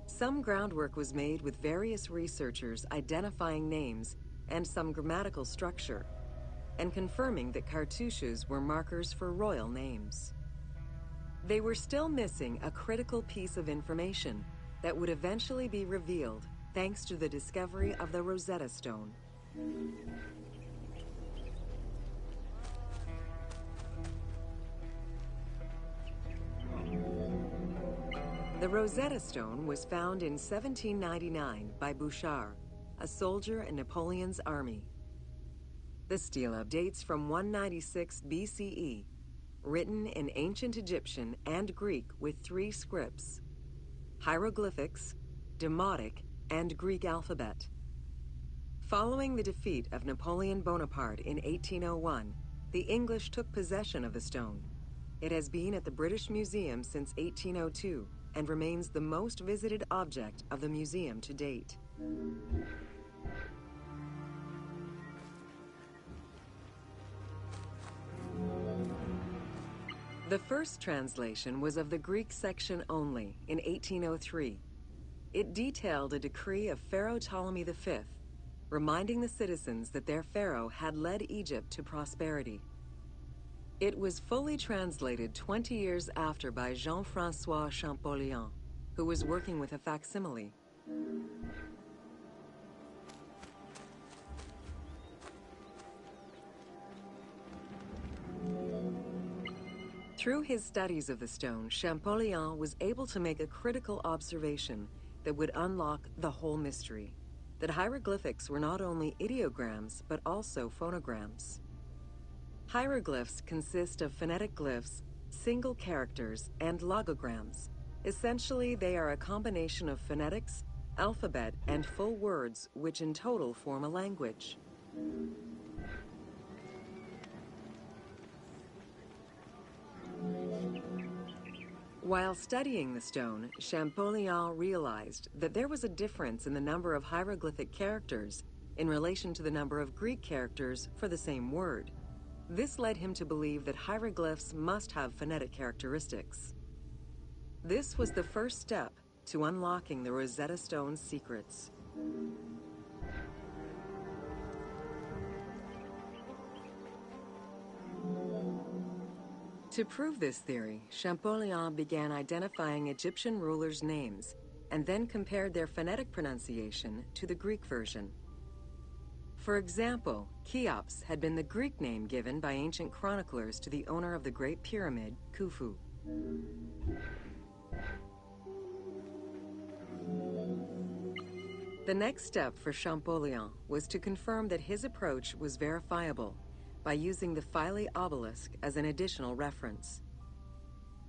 Some groundwork was made with various researchers identifying names and some grammatical structure, and confirming that cartouches were markers for royal names. They were still missing a critical piece of information that would eventually be revealed thanks to the discovery of the Rosetta Stone. The Rosetta Stone was found in 1799 by Bouchard, a soldier in Napoleon's army. The stela dates from 196 BCE, written in ancient Egyptian and Greek with 3 scripts: hieroglyphics, Demotic, and Greek alphabet. Following the defeat of Napoleon Bonaparte in 1801, the English took possession of the stone. It has been at the British Museum since 1802 and remains the most visited object of the museum to date. The first translation was of the Greek section only in 1803. It detailed a decree of Pharaoh Ptolemy V, reminding the citizens that their pharaoh had led Egypt to prosperity. It was fully translated 20 years after by Jean-Francois Champollion, who was working with a facsimile. Through his studies of the stone, Champollion was able to make a critical observation that would unlock the whole mystery: that hieroglyphics were not only ideograms, but also phonograms. Hieroglyphs consist of phonetic glyphs, single characters, and logograms. Essentially, they are a combination of phonetics, alphabet, and full words, which in total form a language. While studying the stone, Champollion realized that there was a difference in the number of hieroglyphic characters in relation to the number of Greek characters for the same word. This led him to believe that hieroglyphs must have phonetic characteristics. This was the first step to unlocking the Rosetta Stone's secrets. To prove this theory, Champollion began identifying Egyptian rulers' names and then compared their phonetic pronunciation to the Greek version. For example, Cheops had been the Greek name given by ancient chroniclers to the owner of the Great Pyramid, Khufu. The next step for Champollion was to confirm that his approach was verifiable by using the Philae obelisk as an additional reference.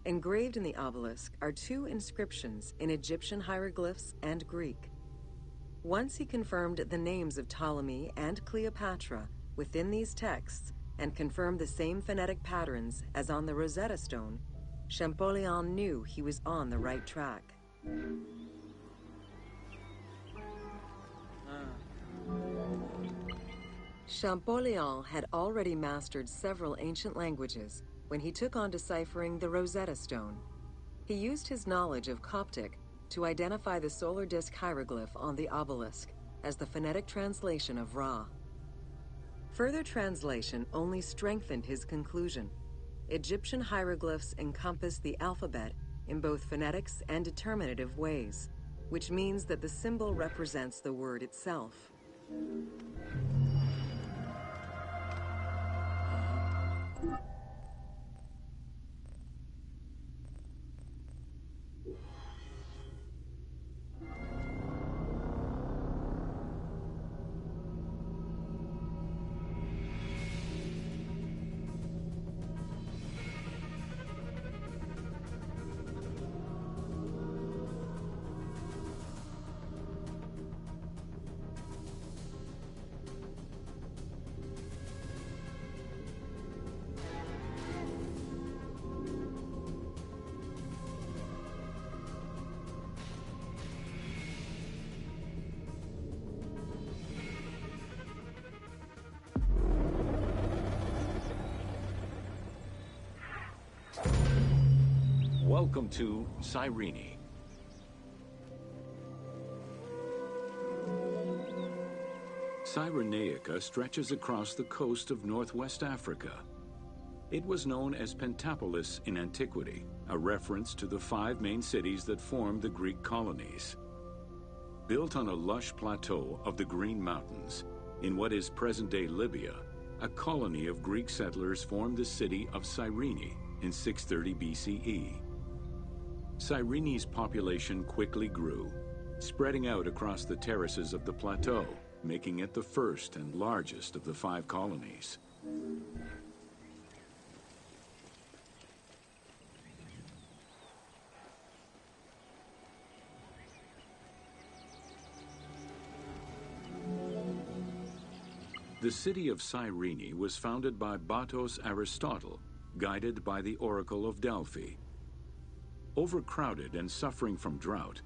Engraved in the obelisk are 2 inscriptions in Egyptian hieroglyphs and Greek. Once he confirmed the names of Ptolemy and Cleopatra within these texts and confirmed the same phonetic patterns as on the Rosetta Stone, Champollion knew he was on the right track. Champollion had already mastered several ancient languages when he took on deciphering the Rosetta Stone. He used his knowledge of Coptic to identify the solar disk hieroglyph on the obelisk as the phonetic translation of Ra. Further translation only strengthened his conclusion. Egyptian hieroglyphs encompass the alphabet in both phonetics and determinative ways, which means that the symbol represents the word itself. Welcome to Cyrene. Cyrenaica stretches across the coast of northwest Africa. It was known as Pentapolis in antiquity, a reference to the 5 main cities that formed the Greek colonies. Built on a lush plateau of the Green Mountains, in what is present-day Libya, a colony of Greek settlers formed the city of Cyrene in 630 BCE. Cyrene's population quickly grew, spreading out across the terraces of the plateau, making it the first and largest of the 5 colonies. The city of Cyrene was founded by Batos Aristotle, guided by the Oracle of Delphi. Overcrowded and suffering from drought,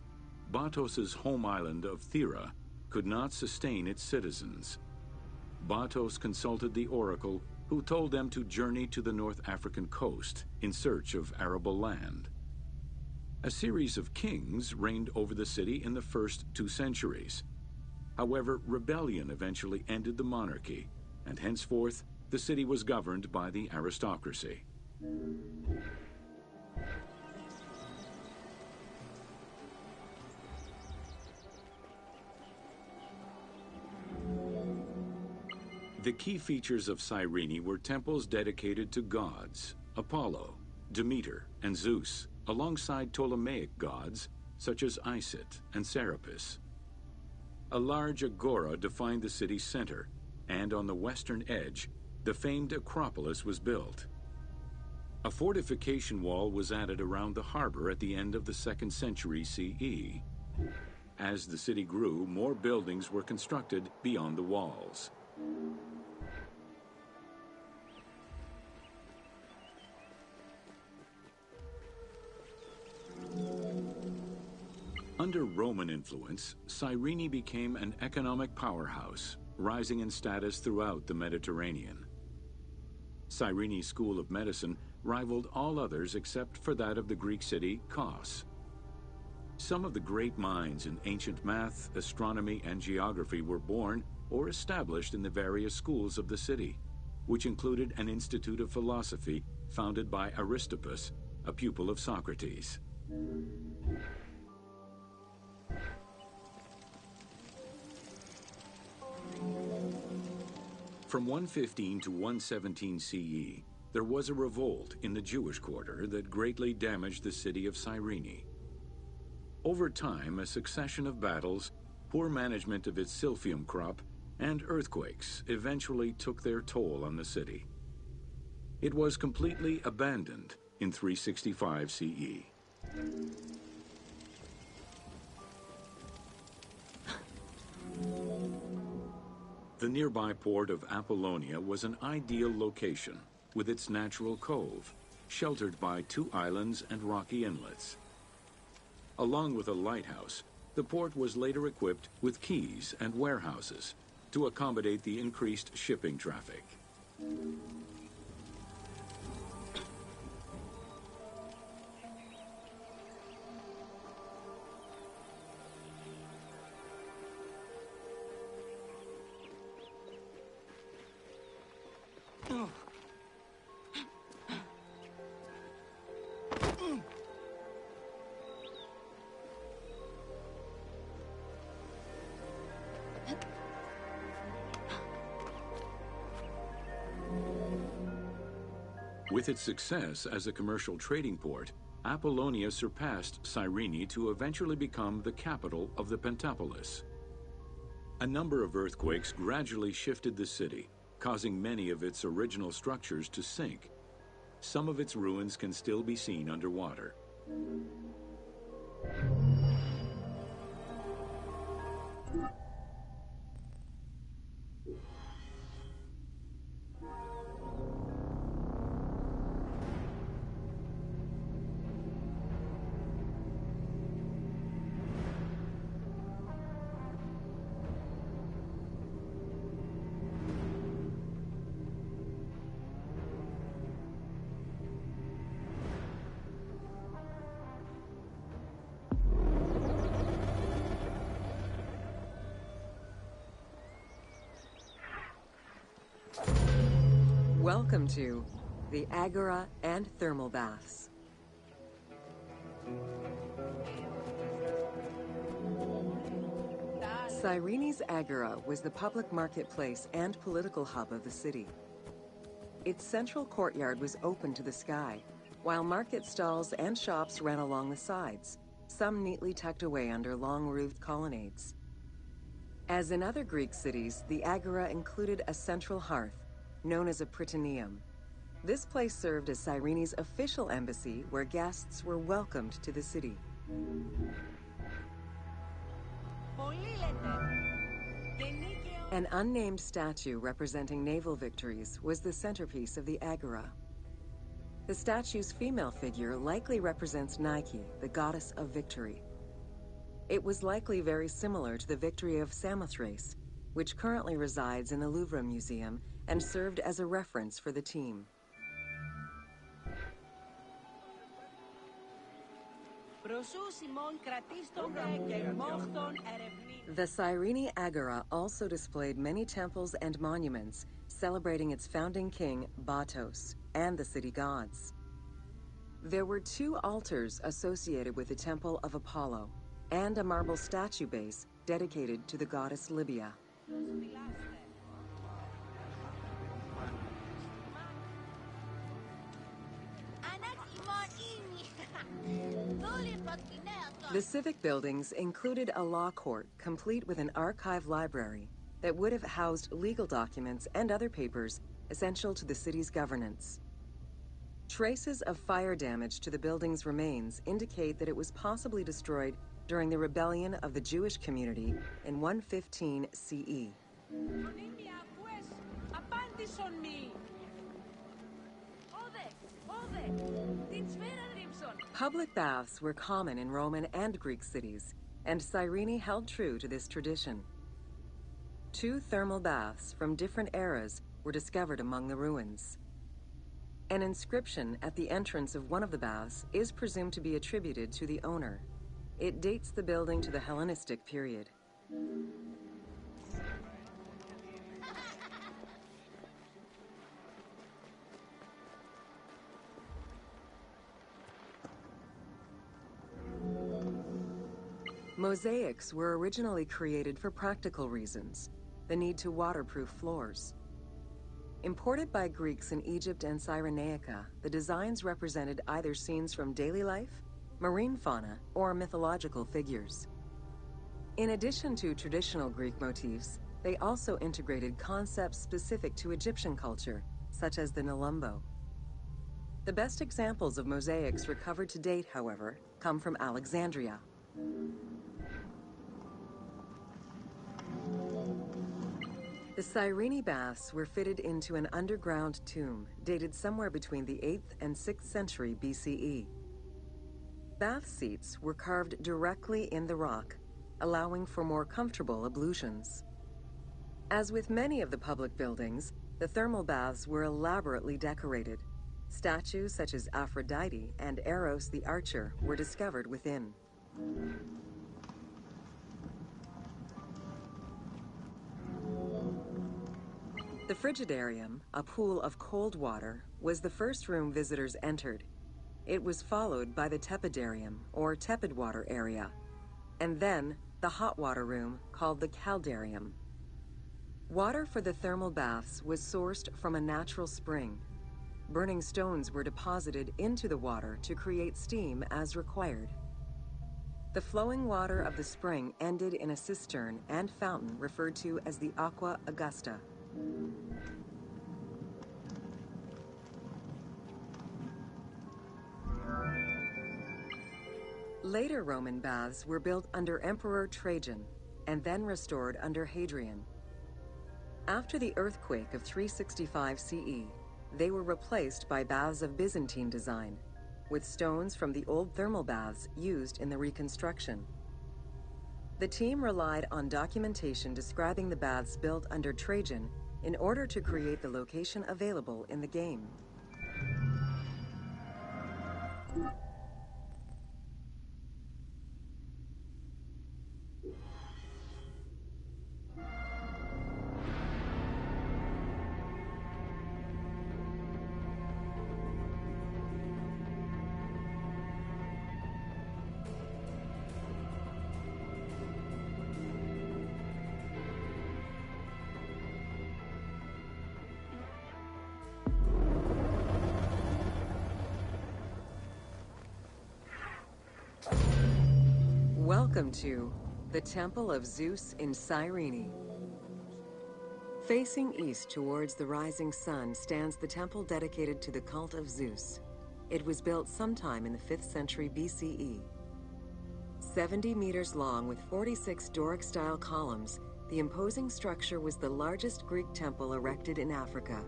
Batos's home island of Thera could not sustain its citizens. Batos consulted the oracle, who told them to journey to the North African coast in search of arable land. A series of kings reigned over the city in the first 2 centuries. However, rebellion eventually ended the monarchy, and henceforth the city was governed by the aristocracy. The key features of Cyrene were temples dedicated to gods, Apollo, Demeter, and Zeus, alongside Ptolemaic gods such as Isis and Serapis. A large agora defined the city's center, and on the western edge, the famed Acropolis was built. A fortification wall was added around the harbor at the end of the 2nd century CE. As the city grew, more buildings were constructed beyond the walls. Under Roman influence, Cyrene became an economic powerhouse, rising in status throughout the Mediterranean. Cyrene's school of medicine rivaled all others except for that of the Greek city Kos. Some of the great minds in ancient math, astronomy, and geography were born or established in the various schools of the city, which included an institute of philosophy founded by Aristippus, a pupil of Socrates. From 115 to 117 CE, there was a revolt in the Jewish quarter that greatly damaged the city of Cyrene. Over time, a succession of battles, poor management of its silphium crop, and earthquakes eventually took their toll on the city. It was completely abandoned in 365 CE. The nearby port of Apollonia was an ideal location, with its natural cove, sheltered by 2 islands and rocky inlets. Along with a lighthouse, the port was later equipped with quays and warehouses to accommodate the increased shipping traffic. With its success as a commercial trading port, Apollonia surpassed Cyrene to eventually become the capital of the Pentapolis. A number of earthquakes gradually shifted the city, causing many of its original structures to sink. Some of its ruins can still be seen underwater. Welcome to the Agora and Thermal Baths. Cyrene's Agora was the public marketplace and political hub of the city. Its central courtyard was open to the sky, while market stalls and shops ran along the sides, some neatly tucked away under long-roofed colonnades. As in other Greek cities, the Agora included a central hearth, known as a prytaneum. This place served as Cyrene's official embassy where guests were welcomed to the city. An unnamed statue representing naval victories was the centerpiece of the Agora. The statue's female figure likely represents Nike, the goddess of victory. It was likely very similar to the victory of Samothrace, which currently resides in the Louvre Museum and served as a reference for the team. The Cyrene Agora also displayed many temples and monuments celebrating its founding king, Batos, and the city gods. There were 2 altars associated with the Temple of Apollo and a marble statue base dedicated to the goddess Libya. The civic buildings included a law court complete with an archive library that would have housed legal documents and other papers essential to the city's governance. Traces of fire damage to the building's remains indicate that it was possibly destroyed during the rebellion of the Jewish community in 115 CE. Public baths were common in Roman and Greek cities, and Cyrene held true to this tradition. 2 thermal baths from different eras were discovered among the ruins. An inscription at the entrance of one of the baths is presumed to be attributed to the owner. It dates the building to the Hellenistic period. Mosaics were originally created for practical reasons, the need to waterproof floors. Imported by Greeks in Egypt and Cyrenaica, the designs represented either scenes from daily life, marine fauna, or mythological figures. In addition to traditional Greek motifs, they also integrated concepts specific to Egyptian culture, such as the Nelumbo. The best examples of mosaics recovered to date, however, come from Alexandria. The Cyrene baths were fitted into an underground tomb dated somewhere between the 8th and 6th century BCE. Bath seats were carved directly in the rock, allowing for more comfortable ablutions. As with many of the public buildings, the thermal baths were elaborately decorated. Statues such as Aphrodite and Eros the Archer were discovered within. The Frigidarium, a pool of cold water, was the first room visitors entered. It was followed by the Tepidarium, or tepid water area, and then the hot water room called the Caldarium. Water for the thermal baths was sourced from a natural spring. Burning stones were deposited into the water to create steam as required. The flowing water of the spring ended in a cistern and fountain referred to as the Aqua Augusta. Later Roman baths were built under Emperor Trajan and then restored under Hadrian. After the earthquake of 365 CE, they were replaced by baths of Byzantine design, with stones from the old thermal baths used in the reconstruction. The team relied on documentation describing the baths built under Trajan in order to create the location available in the game. Welcome to the Temple of Zeus in Cyrene. Facing east towards the rising sun stands the temple dedicated to the cult of Zeus. It was built sometime in the 5th century BCE. 70 meters long with 46 Doric-style columns, the imposing structure was the largest Greek temple erected in Africa.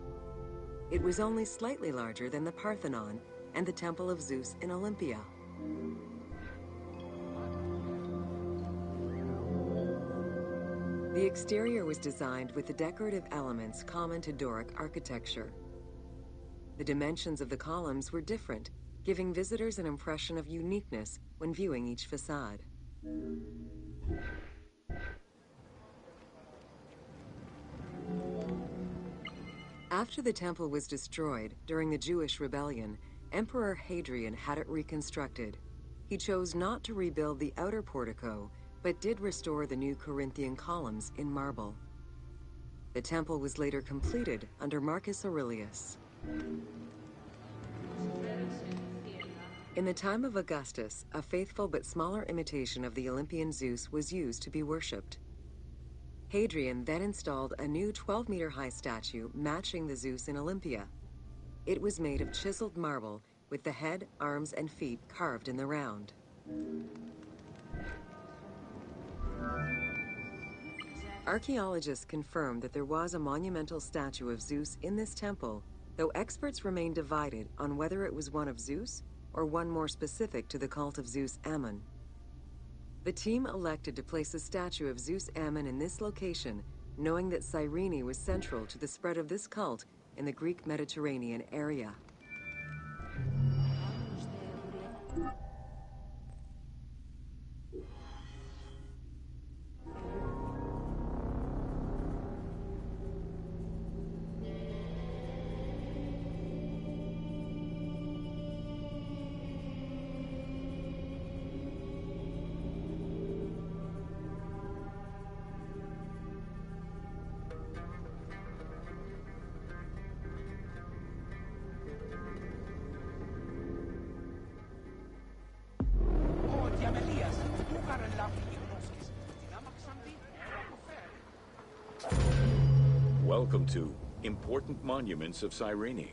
It was only slightly larger than the Parthenon and the Temple of Zeus in Olympia. The exterior was designed with the decorative elements common to Doric architecture. The dimensions of the columns were different, giving visitors an impression of uniqueness when viewing each facade. After the temple was destroyed during the Jewish rebellion, Emperor Hadrian had it reconstructed. He chose not to rebuild the outer portico, but did restore the new Corinthian columns in marble. The temple was later completed under Marcus Aurelius. In the time of Augustus, a faithful but smaller imitation of the Olympian Zeus was used to be worshipped. Hadrian then installed a new 12-meter-high statue matching the Zeus in Olympia. It was made of chiseled marble with the head, arms, and feet carved in the round. Archaeologists confirmed that there was a monumental statue of Zeus in this temple, though experts remain divided on whether it was one of Zeus or one more specific to the cult of Zeus Ammon. The team elected to place a statue of Zeus Ammon in this location, knowing that Cyrene was central to the spread of this cult in the Greek Mediterranean area. Welcome to Important Monuments of Cyrene.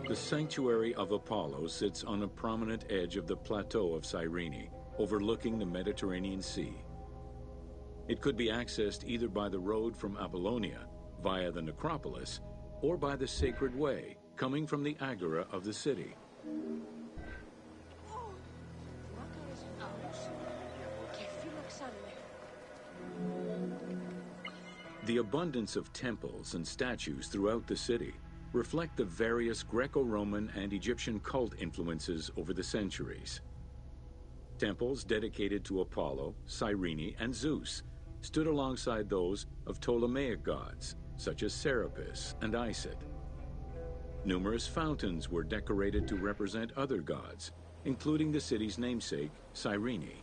The sanctuary of Apollo sits on a prominent edge of the plateau of Cyrene, overlooking the Mediterranean Sea. It could be accessed either by the road from Apollonia, via the necropolis, or by the Sacred Way, coming from the agora of the city. The abundance of temples and statues throughout the city reflect the various Greco-Roman and Egyptian cult influences over the centuries. Temples dedicated to Apollo, Cyrene, and Zeus stood alongside those of Ptolemaic gods, such as Serapis and Isis. Numerous fountains were decorated to represent other gods, including the city's namesake, Cyrene.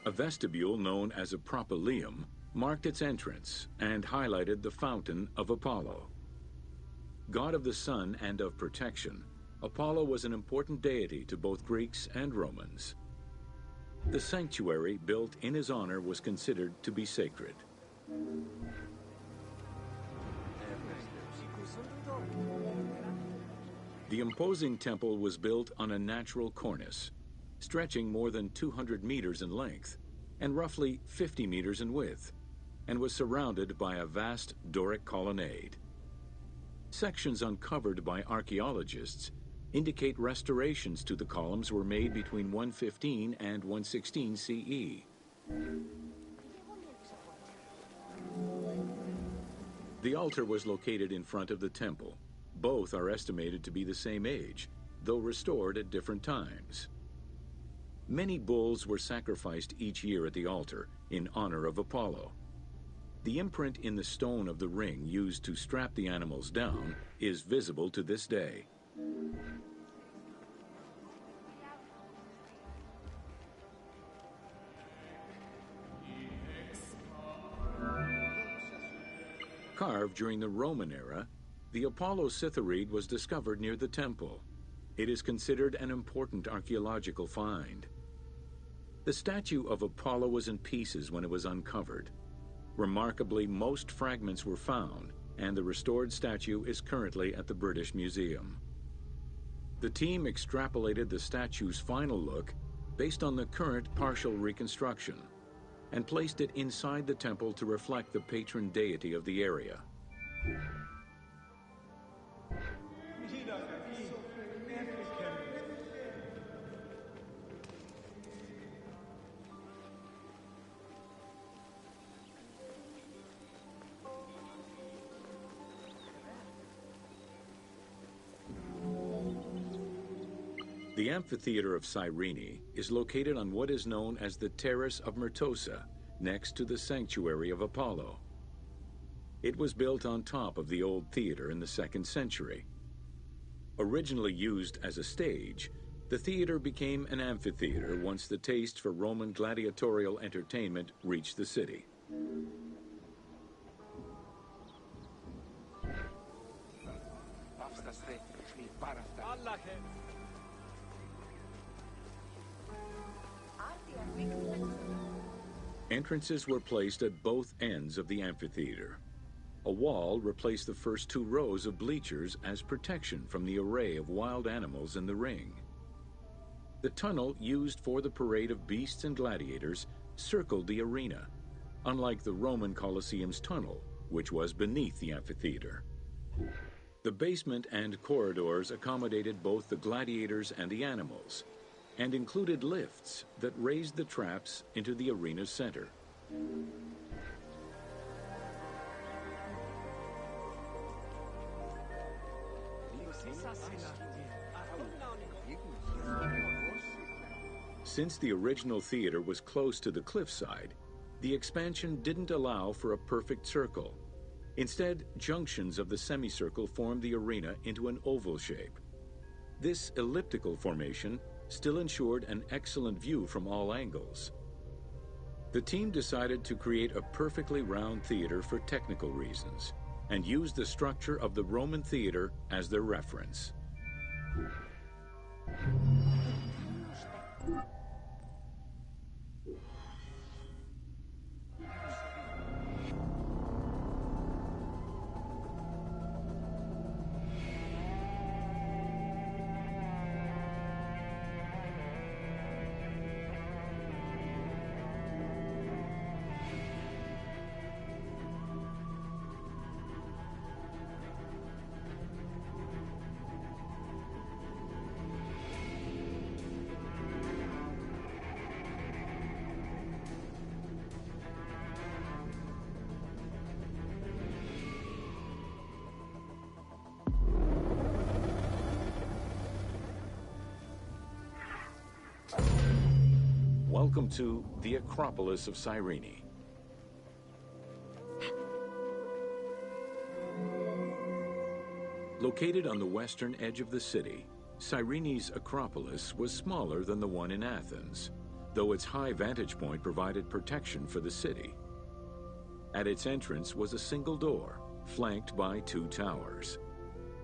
A vestibule known as a propylaeum marked its entrance and highlighted the fountain of Apollo. God of the sun and of protection, Apollo was an important deity to both Greeks and Romans. The sanctuary built in his honor was considered to be sacred. The imposing temple was built on a natural cornice, stretching more than 200 meters in length and roughly 50 meters in width, and was surrounded by a vast Doric colonnade. Sections uncovered by archaeologists indicate restorations to the columns were made between 115 and 116 CE. The altar was located in front of the temple. Both are estimated to be the same age, though restored at different times. Many bulls were sacrificed each year at the altar in honor of Apollo. The imprint in the stone of the ring used to strap the animals down is visible to this day. Carved during the Roman era, the Apollo Cytharide was discovered near the temple. It is considered an important archaeological find. The statue of Apollo was in pieces when it was uncovered. Remarkably, most fragments were found, and the restored statue is currently at the British Museum. The team extrapolated the statue's final look based on the current partial reconstruction and placed it inside the temple to reflect the patron deity of the area. The amphitheater of Cyrene is located on what is known as the Terrace of Myrtosa, next to the sanctuary of Apollo. It was built on top of the old theater in the 2nd century. Originally used as a stage, the theater became an amphitheater once the taste for Roman gladiatorial entertainment reached the city. Entrances were placed at both ends of the amphitheater. A wall replaced the first 2 rows of bleachers as protection from the array of wild animals in the ring. The tunnel used for the parade of beasts and gladiators circled the arena, unlike the Roman Colosseum's tunnel, which was beneath the amphitheater. The basement and corridors accommodated both the gladiators and the animals, and included lifts that raised the traps into the arena's center. Since the original theater was close to the cliffside, the expansion didn't allow for a perfect circle. Instead, junctions of the semicircle formed the arena into an oval shape. This elliptical formation still ensured an excellent view from all angles. The team decided to create a perfectly round theater for technical reasons and used the structure of the Roman theater as their reference. Welcome to the Acropolis of Cyrene. Located on the western edge of the city, Cyrene's Acropolis was smaller than the one in Athens, though its high vantage point provided protection for the city. At its entrance was a single door, flanked by 2 towers.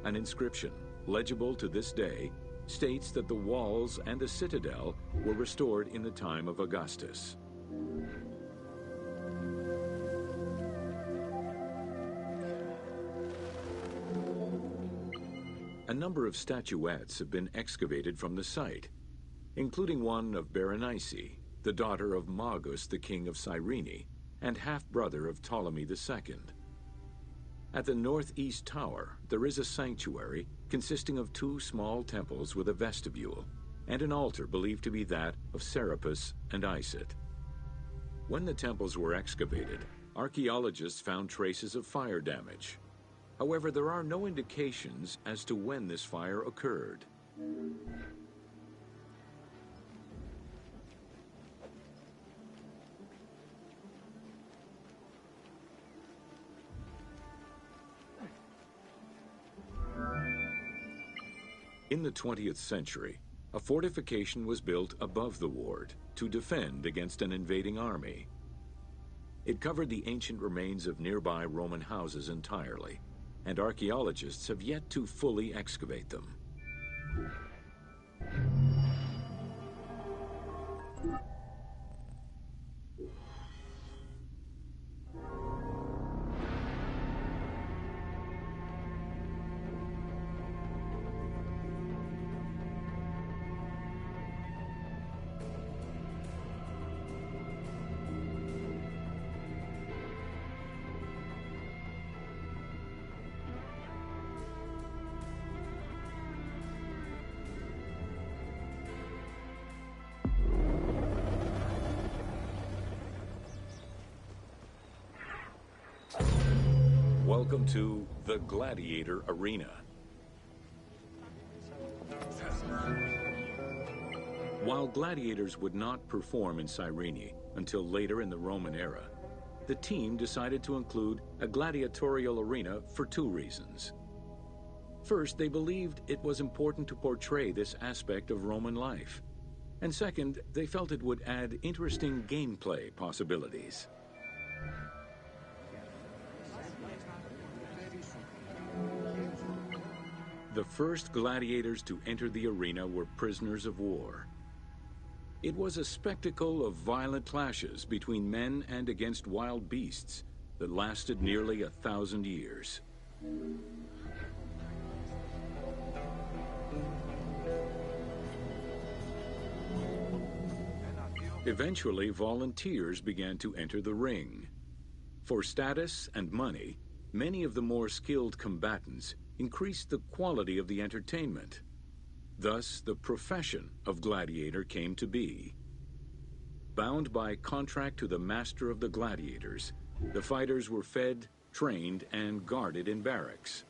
An inscription, legible to this day, states that the walls and the citadel were restored in the time of Augustus. A number of statuettes have been excavated from the site, including one of Berenice, the daughter of Magus, the king of Cyrene, and half-brother of Ptolemy II. At the northeast tower, there is a sanctuary consisting of 2 small temples with a vestibule and an altar believed to be that of Serapis and Isis. When the temples were excavated, archaeologists found traces of fire damage. However, there are no indications as to when this fire occurred. In the 20th century, a fortification was built above the ward to defend against an invading army. It covered the ancient remains of nearby Roman houses entirely, and archaeologists have yet to fully excavate them. Welcome to the Gladiator Arena. While gladiators would not perform in Cyrene until later in the Roman era, the team decided to include a gladiatorial arena for two reasons. First, they believed it was important to portray this aspect of Roman life. And second, they felt it would add interesting gameplay possibilities. The first gladiators to enter the arena were prisoners of war. It was a spectacle of violent clashes between men and against wild beasts that lasted nearly 1,000 years. Eventually, volunteers began to enter the ring. For status and money, many of the more skilled combatants increased the quality of the entertainment. Thus, the profession of gladiator came to be. Bound by contract to the master of the gladiators, the fighters were fed, trained, and guarded in barracks.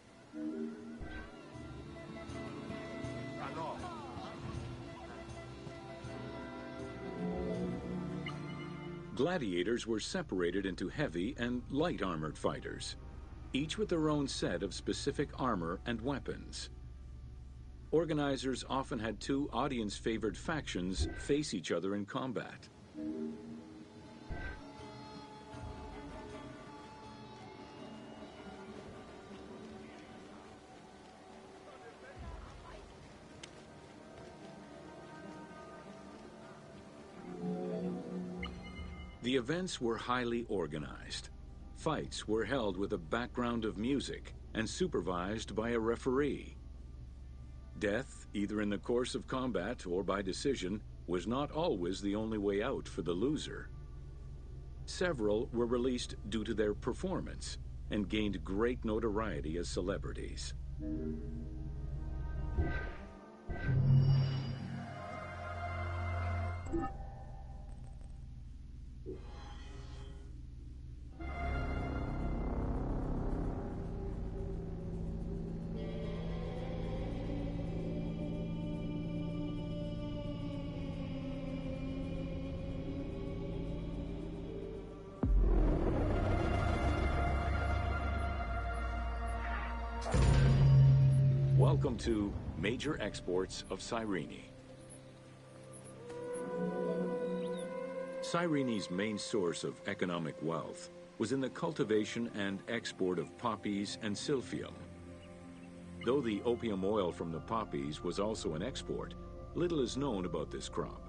Gladiators were separated into heavy and light armored fighters, each with their own set of specific armor and weapons. Organizers often had two audience-favored factions face each other in combat. The events were highly organized. Fights were held with a background of music and supervised by a referee. Death, either in the course of combat or by decision, was not always the only way out for the loser. Several were released due to their performance and gained great notoriety as celebrities. Welcome to Major Exports of Cyrene. Cyrene's main source of economic wealth was in the cultivation and export of poppies and silphium. Though the opium oil from the poppies was also an export, little is known about this crop.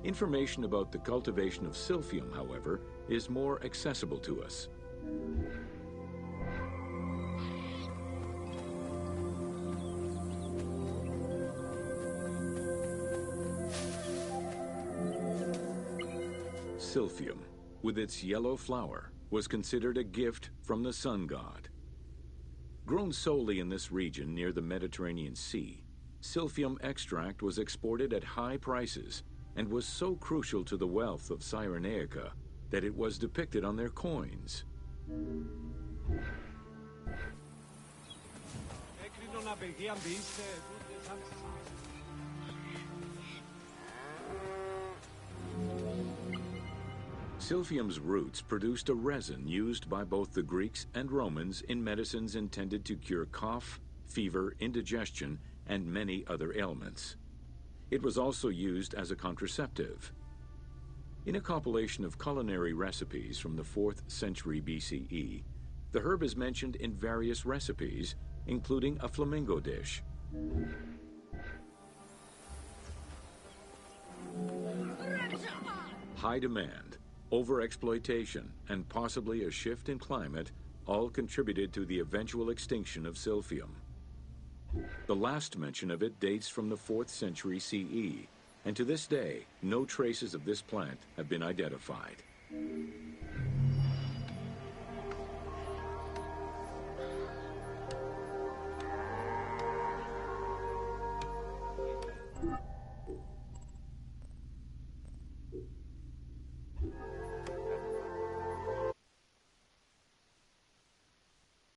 Information about the cultivation of silphium, however, is more accessible to us. Silphium, with its yellow flower, was considered a gift from the sun god. Grown solely in this region near the Mediterranean Sea, silphium extract was exported at high prices and was so crucial to the wealth of Cyrenaica that it was depicted on their coins. Silphium's roots produced a resin used by both the Greeks and Romans in medicines intended to cure cough, fever, indigestion, and many other ailments. It was also used as a contraceptive. In a compilation of culinary recipes from the 4th century BCE, the herb is mentioned in various recipes, including a flamingo dish. High demand, overexploitation, and possibly a shift in climate all contributed to the eventual extinction of silphium. The last mention of it dates from the 4th century CE, and to this day, no traces of this plant have been identified.